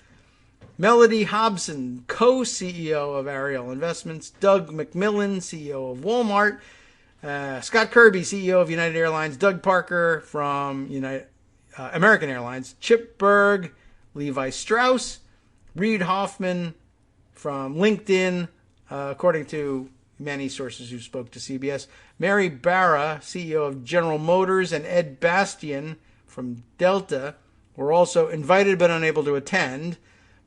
Melody Hobson, co-CEO of Ariel Investments, Doug McMillan, CEO of Walmart, Scott Kirby, CEO of United Airlines, Doug Parker from American Airlines, Chip Berg, Levi Strauss, Reid Hoffman from LinkedIn, according to many sources who spoke to CBS, Mary Barra, CEO of General Motors, and Ed Bastian from Delta were also invited but unable to attend.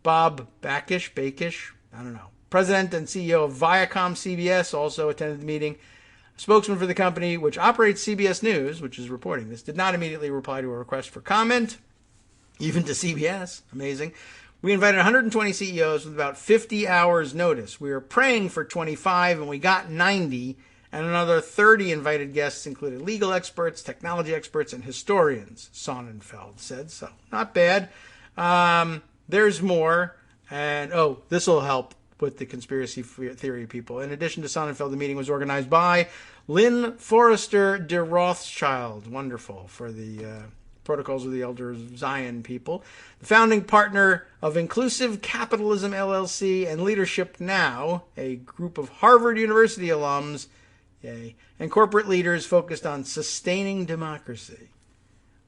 Bob Bakish, I don't know, president and CEO of Viacom CBS, also attended the meeting. A spokesman for the company, which operates CBS News, which is reporting this, did not immediately reply to a request for comment, even to CBS. Amazing. We invited 120 CEOs with about 50 hours notice. We were praying for 25 and we got 90, and another 30 invited guests included legal experts, technology experts, and historians, Sonnenfeld said. So, not bad. There's more, and this will help with the conspiracy theory people. In addition to Sonnenfeld, the meeting was organized by Lynn Forrester de Rothschild. Wonderful, for the Protocols of the Elder Zion people. The founding partner of Inclusive Capitalism LLC and Leadership Now, a group of Harvard University alums, yay, and corporate leaders focused on sustaining democracy.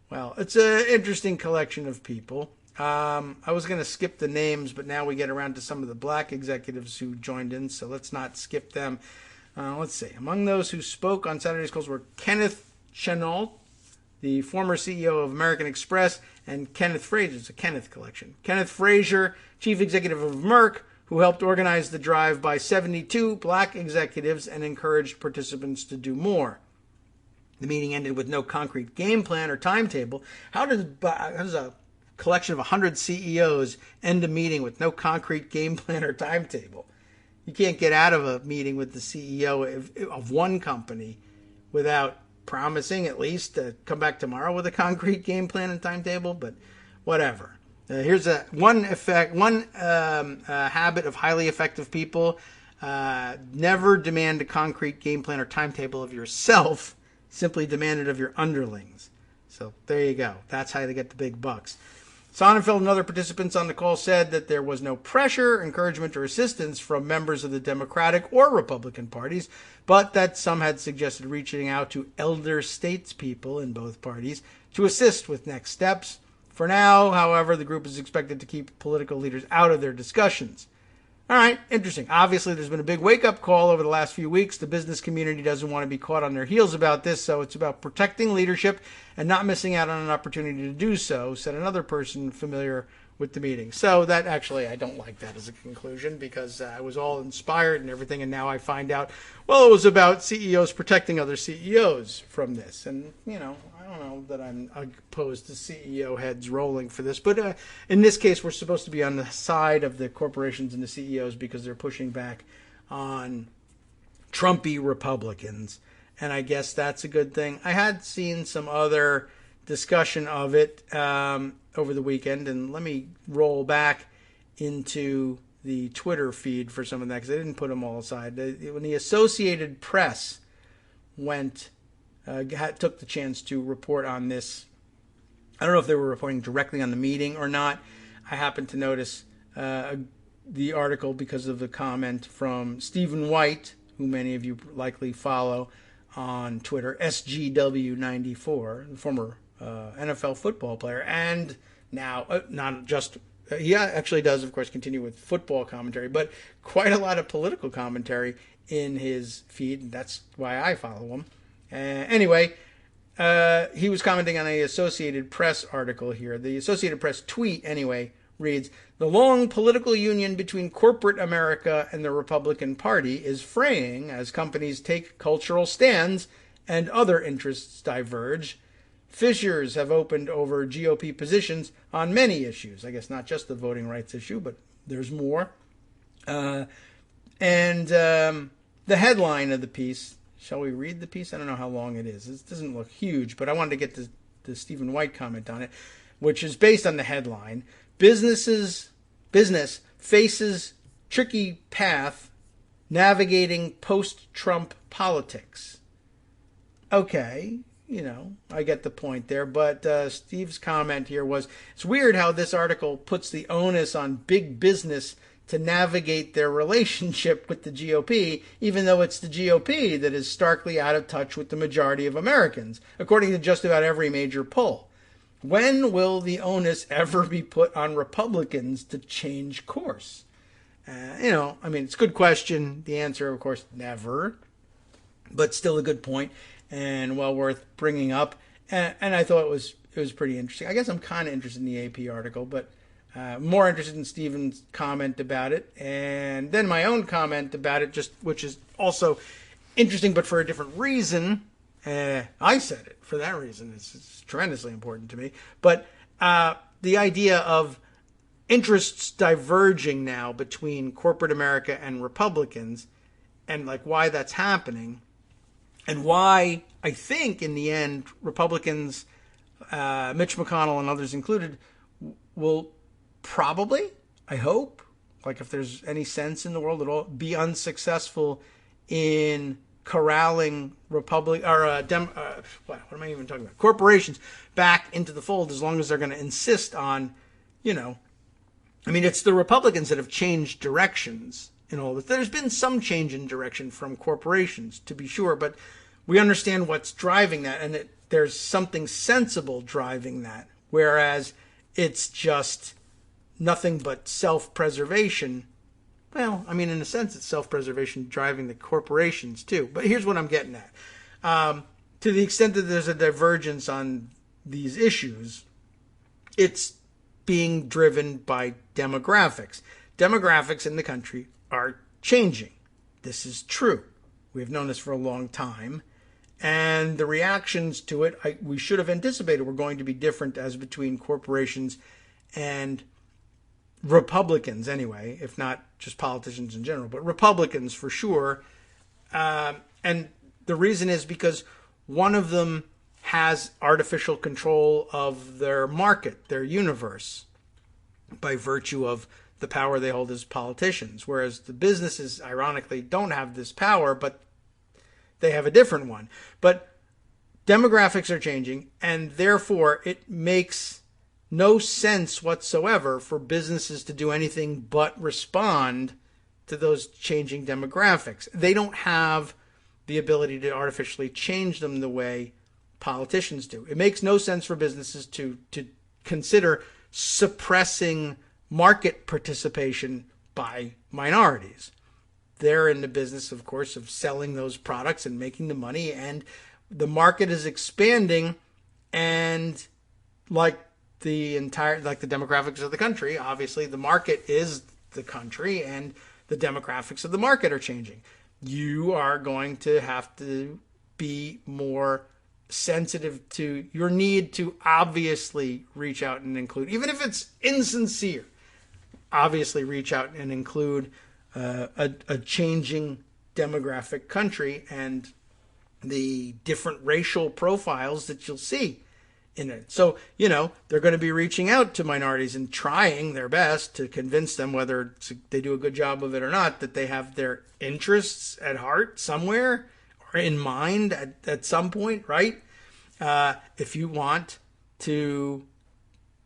Well, it's an interesting collection of people. I was going to skip the names, but now we get around to some of the black executives who joined in, so let's not skip them. Let's see. Among those who spoke on Saturday's calls were Kenneth Chenault, the former CEO of American Express, and Kenneth Frazier. It's a Kenneth collection. Kenneth Frazier, chief executive of Merck, who helped organize the drive by 72 black executives and encouraged participants to do more. The meeting ended with no concrete game plan or timetable. How does a collection of 100 CEOs end a meeting with no concrete game plan or timetable? You can't get out of a meeting with the CEO of one company without promising at least to come back tomorrow with a concrete game plan and timetable, but whatever. Here's one habit of highly effective people. Never demand a concrete game plan or timetable of yourself. Simply demand it of your underlings. So there you go. That's how they get the big bucks. Sonnenfeld and other participants on the call said that there was no pressure, encouragement, or assistance from members of the Democratic or Republican parties, but that some had suggested reaching out to elder statespeople in both parties to assist with next steps. For now, however, the group is expected to keep political leaders out of their discussions. All right, interesting. Obviously, there's been a big wake-up call over the last few weeks. The business community doesn't want to be caught on their heels about this, so it's about protecting leadership and not missing out on an opportunity to do so, said another person familiar with the meeting. So that actually, I don't like that as a conclusion, because I was all inspired and everything, and now I find out, well, it was about CEOs protecting other CEOs from this. And, I don't know that I'm opposed to CEO heads rolling for this, but in this case, we're supposed to be on the side of the corporations and the CEOs because they're pushing back on Trumpy Republicans, and I guess that's a good thing. I had seen some other discussion of it over the weekend, and let me roll back into the Twitter feed for some of that, because I didn't put them all aside. When the Associated Press took the chance to report on this, I don't know if they were reporting directly on the meeting or not. I happened to notice the article because of the comment from Stephen White, who many of you likely follow on Twitter, SGW94, the former NFL football player, and now not just he actually does, of course, continue with football commentary, but quite a lot of political commentary in his feed, and that's why I follow him. Anyway, he was commenting on an Associated Press article here. The Associated Press tweet, anyway, reads, "The long political union between corporate America and the Republican Party is fraying as companies take cultural stands and other interests diverge. Fissures have opened over GOP positions on many issues." I guess not just the voting rights issue, but there's more. The headline of the piece, shall we read the piece? I don't know how long it is. It doesn't look huge, but I wanted to get the Stephen White comment on it, which is based on the headline. Business faces tricky path navigating post-Trump politics. Okay, I get the point there, but Steve's comment here was, it's weird how this article puts the onus on big business to navigate their relationship with the GOP, even though it's the GOP that is starkly out of touch with the majority of Americans, according to just about every major poll. When will the onus ever be put on Republicans to change course? It's a good question. The answer, of course, never, but still a good point and well worth bringing up. And I thought it was pretty interesting. I guess I'm kind of interested in the AP article, but more interested in Stephen's comment about it, and then my own comment about it, which is also interesting, but for a different reason. I said it for that reason. It's tremendously important to me. But the idea of interests diverging now between corporate America and Republicans, and like why that's happening, and why I think in the end Republicans, Mitch McConnell and others included, will probably, I hope, like if there's any sense in the world at all, be unsuccessful in corralling what am I even talking about? Corporations back into the fold as long as they're going to insist on, it's the Republicans that have changed directions in all this. There's been some change in direction from corporations, to be sure, but we understand what's driving that, and there's something sensible driving that, whereas it's just nothing but self-preservation. Well, in a sense, it's self-preservation driving the corporations too. But here's what I'm getting at. To the extent that there's a divergence on these issues, it's being driven by demographics. Demographics in the country are changing. This is true. We've known this for a long time. And the reactions to it, we should have anticipated were going to be different as between corporations and Republicans anyway, if not just politicians in general, but Republicans for sure. And the reason is because one of them has artificial control of their market, their universe, by virtue of the power they hold as politicians, whereas the businesses, ironically, don't have this power, but they have a different one. But demographics are changing, and therefore it makes no sense whatsoever for businesses to do anything but respond to those changing demographics. They don't have the ability to artificially change them the way politicians do. It makes no sense for businesses to consider suppressing market participation by minorities. They're in the business, of course, of selling those products and making the money, and the market is expanding, and like the demographics of the country, obviously the market is the country, and the demographics of the market are changing. You are going to have to be more sensitive to your need to obviously reach out and include, even if it's insincere, obviously reach out and include a changing demographic country and the different racial profiles that you'll see in it. So, they're going to be reaching out to minorities and trying their best to convince them, whether they do a good job of it or not, that they have their interests at heart somewhere or in mind at some point, right? If you want to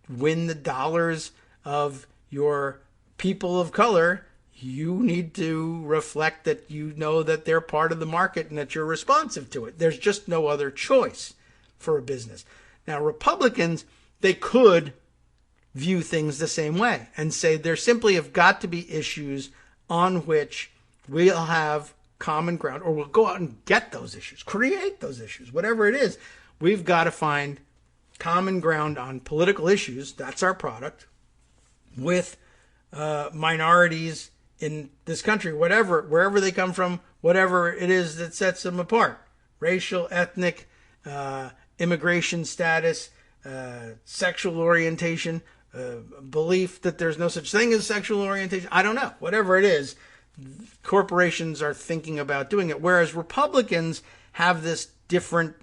win the dollars of your people of color, you need to reflect that you know that they're part of the market and that you're responsive to it. There's just no other choice for a business. Now, Republicans, they could view things the same way and say there simply have got to be issues on which we'll have common ground, or we'll go out and get those issues, create those issues, whatever it is. We've got to find common ground on political issues. That's our product, with minorities in this country, wherever they come from, whatever it is that sets them apart, racial, ethnic, immigration status, sexual orientation, belief that there's no such thing as sexual orientation. I don't know. Whatever it is, corporations are thinking about doing it, whereas Republicans have this different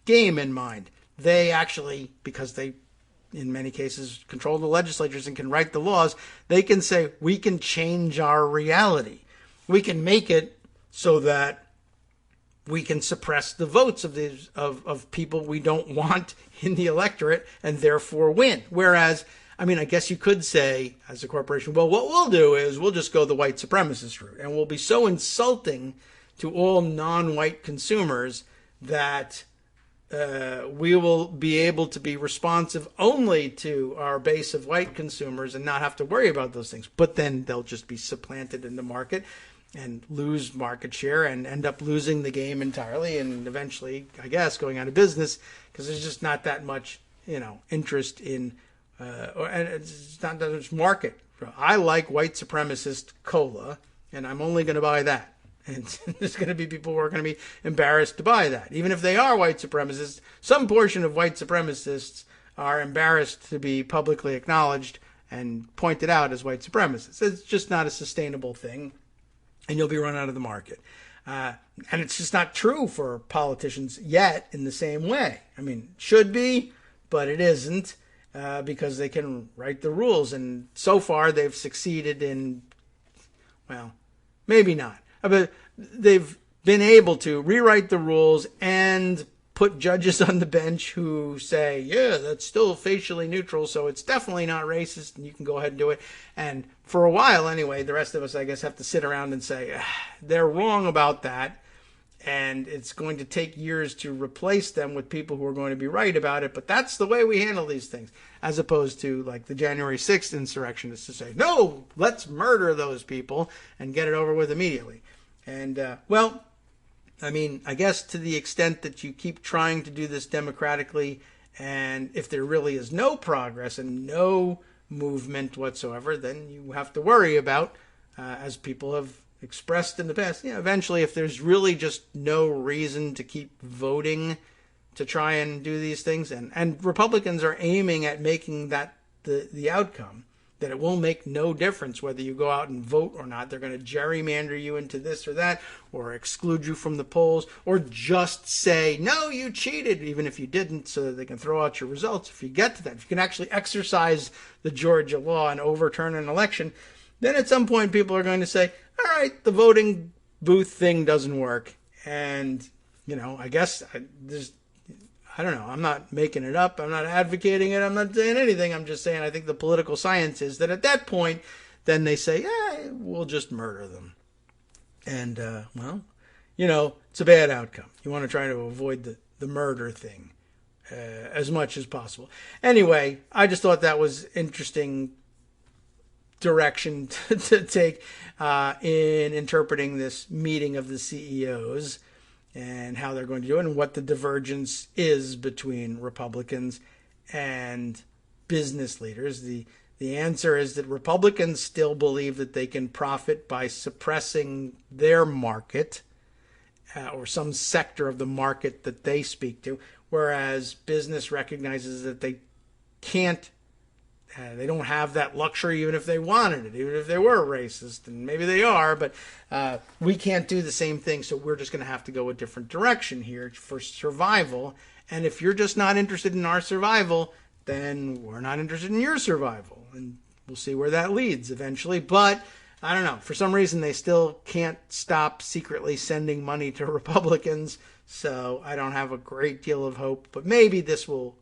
game in mind. They actually, because they in many cases control the legislatures and can write the laws, they can say, we can change our reality. We can make it so that we can suppress the votes of people we don't want in the electorate and therefore win. Whereas, I guess you could say as a corporation, well, what we'll do is we'll just go the white supremacist route, and we'll be so insulting to all non-white consumers that we will be able to be responsive only to our base of white consumers and not have to worry about those things. But then they'll just be supplanted in the market and lose market share and end up losing the game entirely, and eventually, I guess, going out of business because there's just not that much, interest in, and it's not that much market. I like white supremacist cola, and I'm only going to buy that. And there's going to be people who are going to be embarrassed to buy that. Even if they are white supremacists, some portion of white supremacists are embarrassed to be publicly acknowledged and pointed out as white supremacists. It's just not a sustainable thing, and you'll be run out of the market. And it's just not true for politicians yet in the same way. Should be, but it isn't, because they can write the rules. And so far, they've succeeded in well, maybe not. But they've been able to rewrite the rules and put judges on the bench who say, yeah, that's still facially neutral, so it's definitely not racist, and you can go ahead and do it. And for a while, anyway, the rest of us, I guess, have to sit around and say, they're wrong about that, and it's going to take years to replace them with people who are going to be right about it, but that's the way we handle these things, as opposed to, like, the January 6th insurrection is to say, no, let's murder those people and get it over with immediately. And, well, I mean, I guess to the extent that you keep trying to do this democratically, and if there really is no progress and no movement whatsoever, then you have to worry about, as people have expressed in the past, eventually if there's really just no reason to keep voting to try and do these things, and Republicans are aiming at making that the outcome, that it will make no difference whether you go out and vote or not. They're going to gerrymander you into this or that, or exclude you from the polls, or just say, no, you cheated, even if you didn't, so that they can throw out your results. If you get to that, if you can actually exercise the Georgia law and overturn an election, then at some point people are going to say, all right, the voting booth thing doesn't work. And, I guess I don't know. I'm not making it up. I'm not advocating it. I'm not saying anything. I'm just saying I think the political science is that at that point, then they say, we'll just murder them. And, well, it's a bad outcome. You want to try to avoid the murder thing as much as possible. Anyway, I just thought that was interesting direction to take in interpreting this meeting of the CEOs and how they're going to do it and what the divergence is between Republicans and business leaders. The answer is that Republicans still believe that they can profit by suppressing their market or some sector of the market that they speak to, whereas business recognizes that they can't. They don't have that luxury even if they wanted it, even if they were racist, and maybe they are, but we can't do the same thing, so we're just going to have to go a different direction here for survival. And if you're just not interested in our survival, then we're not interested in your survival. And we'll see where that leads eventually. But I don't know. For some reason, they still can't stop secretly sending money to Republicans, so I don't have a great deal of hope. But maybe this will,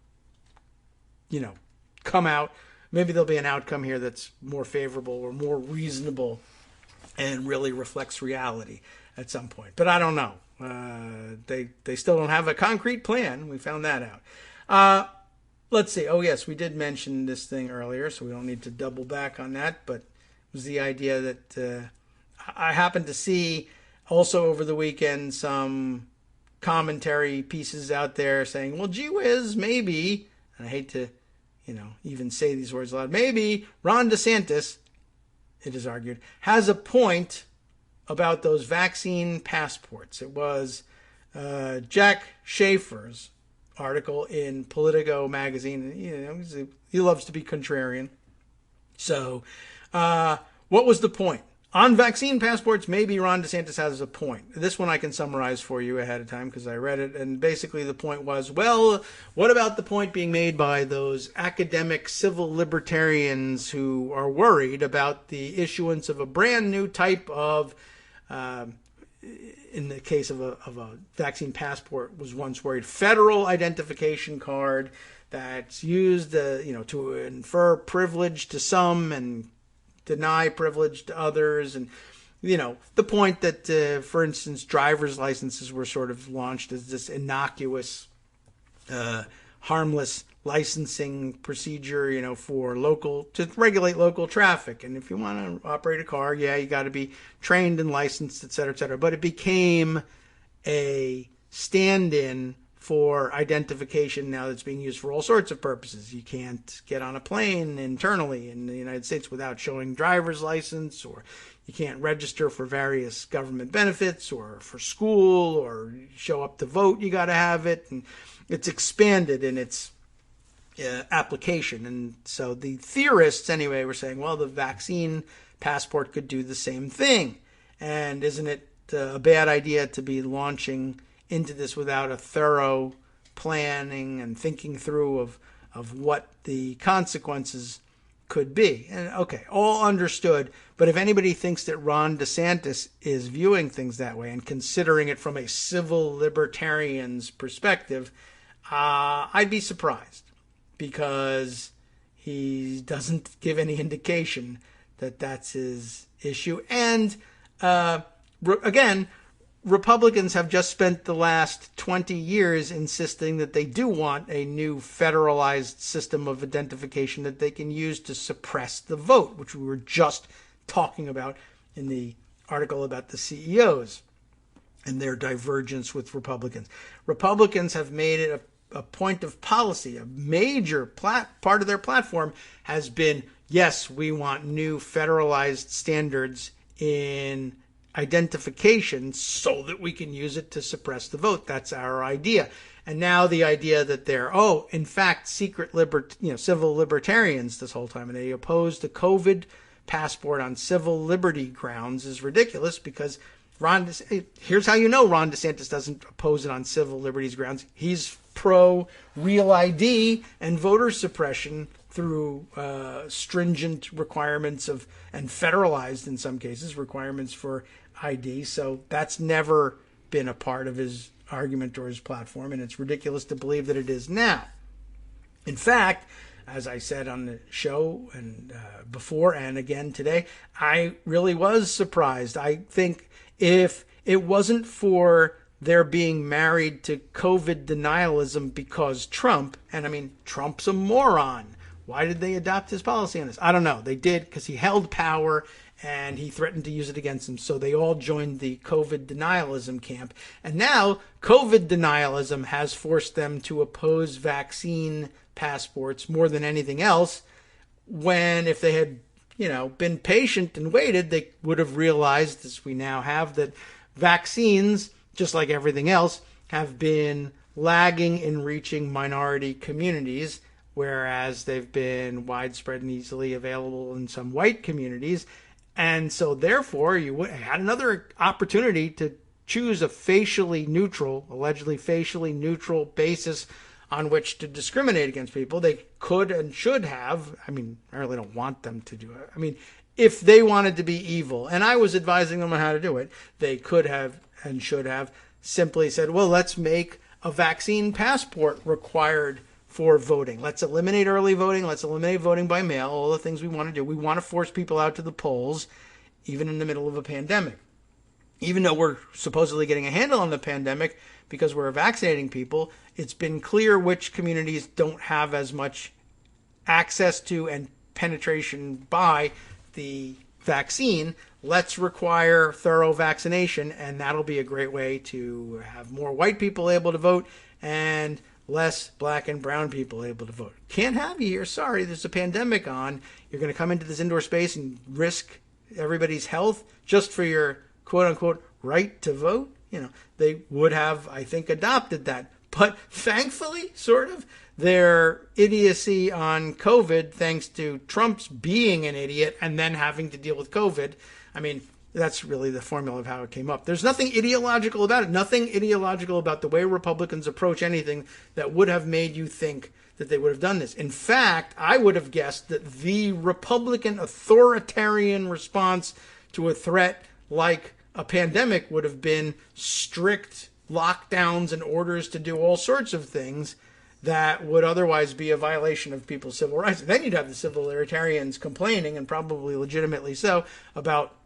come out. Maybe there'll be an outcome here that's more favorable or more reasonable and really reflects reality at some point. But I don't know. They still don't have a concrete plan. We found that out. Let's see. Oh, yes, we did mention this thing earlier, so we don't need to double back on that. But it was the idea that I happened to see also over the weekend some commentary pieces out there saying, well, gee whiz, maybe, and I hate to even say these words aloud, maybe Ron DeSantis, it is argued, has a point about those vaccine passports. It was Jack Schaefer's article in Politico magazine. He loves to be contrarian. So what was the point? On vaccine passports, maybe Ron DeSantis has a point. This one I can summarize for you ahead of time because I read it. And basically the point was, well, what about the point being made by those academic civil libertarians who are worried about the issuance of a brand new type of, in the case of a vaccine passport, was once worried, federal identification card that's used, to infer privilege to some and deny privilege to others. And the point that for instance driver's licenses were sort of launched as this innocuous harmless licensing procedure to regulate local traffic. And if you want to operate a car, you got to be trained and licensed, et cetera, but it became a stand-in for identification now that's being used for all sorts of purposes. You can't get on a plane internally in the United States without showing driver's license, or you can't register for various government benefits or for school, or show up to vote, you got to have it. And it's expanded in its application. And so the theorists anyway were saying, well, the vaccine passport could do the same thing. And isn't it a bad idea to be launching into this without a thorough planning and thinking through of what the consequences could be. And okay, all understood. But if anybody thinks that Ron DeSantis is viewing things that way and considering it from a civil libertarian's perspective, I'd be surprised, because he doesn't give any indication that that's his issue. And again, Republicans have just spent the last 20 years insisting that they do want a new federalized system of identification that they can use to suppress the vote, which we were just talking about in the article about the CEOs and their divergence with Republicans. Republicans have made it a point of policy. A major part of their platform has been, yes, we want new federalized standards in identification so that we can use it to suppress the vote. That's our idea. And now the idea that they're, in fact, secret civil libertarians this whole time, and they opposed the COVID passport on civil liberty grounds is ridiculous, because here's how you know Ron DeSantis doesn't oppose it on civil liberties grounds. He's pro Real ID and voter suppression through stringent requirements and federalized, in some cases, requirements for ID. So that's never been a part of his argument or his platform, and it's ridiculous to believe that it is now. In fact, as I said on the show and before and again today, I really was surprised. I think if it wasn't for their being married to COVID denialism because Trump, and I mean, Trump's a moron. Why did they adopt his policy on this? I don't know. They did because he held power and he threatened to use it against them. So they all joined the COVID denialism camp. And now COVID denialism has forced them to oppose vaccine passports more than anything else, when if they had, been patient and waited, they would have realized, as we now have, that vaccines, just like everything else, have been lagging in reaching minority communities, whereas they've been widespread and easily available in some white communities. And so therefore, you had another opportunity to choose a allegedly facially neutral basis on which to discriminate against people. They could and should have. I mean, I really don't want them to do it. I mean, if they wanted to be evil, and I was advising them on how to do it, they could have and should have simply said, well, let's make a vaccine passport required for voting. Let's eliminate early voting. Let's eliminate voting by mail, all the things we want to do. We want to force people out to the polls, even in the middle of a pandemic. Even though we're supposedly getting a handle on the pandemic because we're vaccinating people, it's been clear which communities don't have as much access to and penetration by the vaccine. Let's require thorough vaccination, and that'll be a great way to have more white people able to vote and less black and brown people able to vote. Can't have you here. Sorry, there's a pandemic on. You're going to come into this indoor space and risk everybody's health just for your quote-unquote right to vote. They would have, I think, adopted that. But thankfully, sort of, their idiocy on COVID, thanks to Trump's being an idiot and then having to deal with COVID, I mean, that's really the formula of how it came up. There's nothing ideological about it, nothing ideological about the way Republicans approach anything that would have made you think that they would have done this. In fact, I would have guessed that the Republican authoritarian response to a threat like a pandemic would have been strict lockdowns and orders to do all sorts of things that would otherwise be a violation of people's civil rights. And then you'd have the civil libertarians complaining, and probably legitimately so, about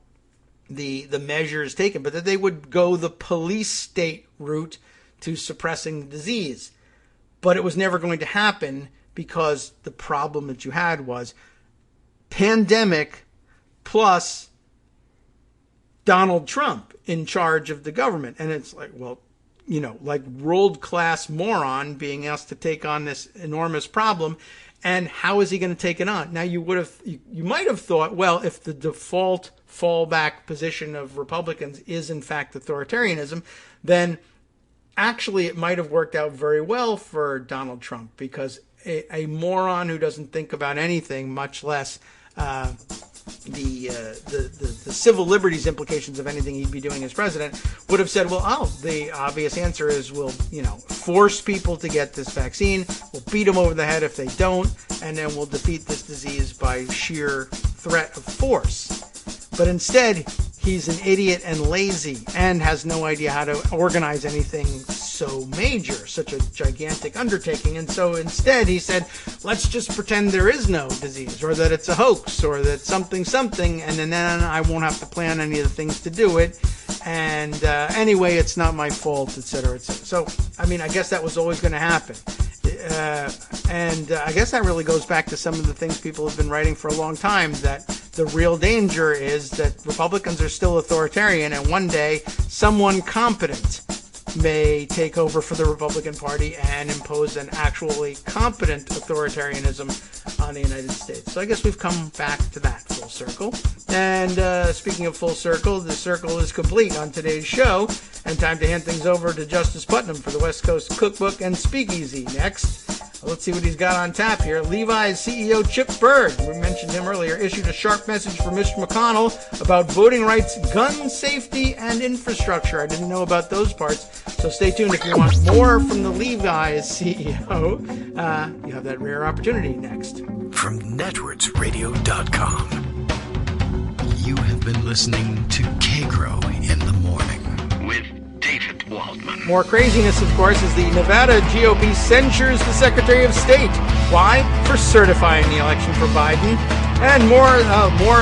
the measures taken, but that they would go the police state route to suppressing the disease. But it was never going to happen, because the problem that you had was pandemic plus Donald Trump in charge of the government. And it's like, well, like world-class moron being asked to take on this enormous problem. And how is he going to take it on? Now, you might have thought, well, if the default fallback position of Republicans is in fact authoritarianism, then actually it might have worked out very well for Donald Trump, because a moron who doesn't think about anything, much less the civil liberties implications of anything he'd be doing as president, would have said, well, the obvious answer is we'll, force people to get this vaccine, we'll beat them over the head if they don't, and then we'll defeat this disease by sheer threat of force. But instead, he's an idiot and lazy and has no idea how to organize anything so major, such a gigantic undertaking. And so instead he said, let's just pretend there is no disease, or that it's a hoax, or that something, and then I won't have to plan any of the things to do it. And anyway, it's not my fault, etc., etc. So, I guess that was always going to happen. And I guess that really goes back to some of the things people have been writing for a long time, that the real danger is that Republicans are still authoritarian, and one day someone competent may take over for the Republican Party and impose an actually competent authoritarianism on the United States. So I guess we've come back to that full circle. And speaking of full circle, the circle is complete on today's show. And time to hand things over to Justice Putnam for the West Coast Cookbook and Speakeasy. Next, let's see what he's got on tap here. Levi's CEO Chip Bergh, we mentioned him earlier, issued a sharp message for Mr. McConnell about voting rights, gun safety, and infrastructure. I didn't know about those parts, so stay tuned if you want more from the Levi's CEO. You have that rare opportunity next. From networksradio.com, you have been listening to Kagro in the Morning with David Waldman. More craziness, of course, as the Nevada GOP censures the Secretary of State. Why? For certifying the election for Biden. And more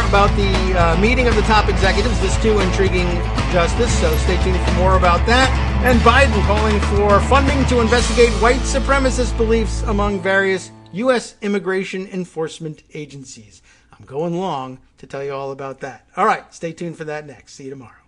about the meeting of the top executives, this too intriguing, Justice, so stay tuned for more about that. And Biden calling for funding to investigate white supremacist beliefs among various U.S. immigration enforcement agencies. I'm going long to tell you all about that. All right, stay tuned for that next. See you tomorrow.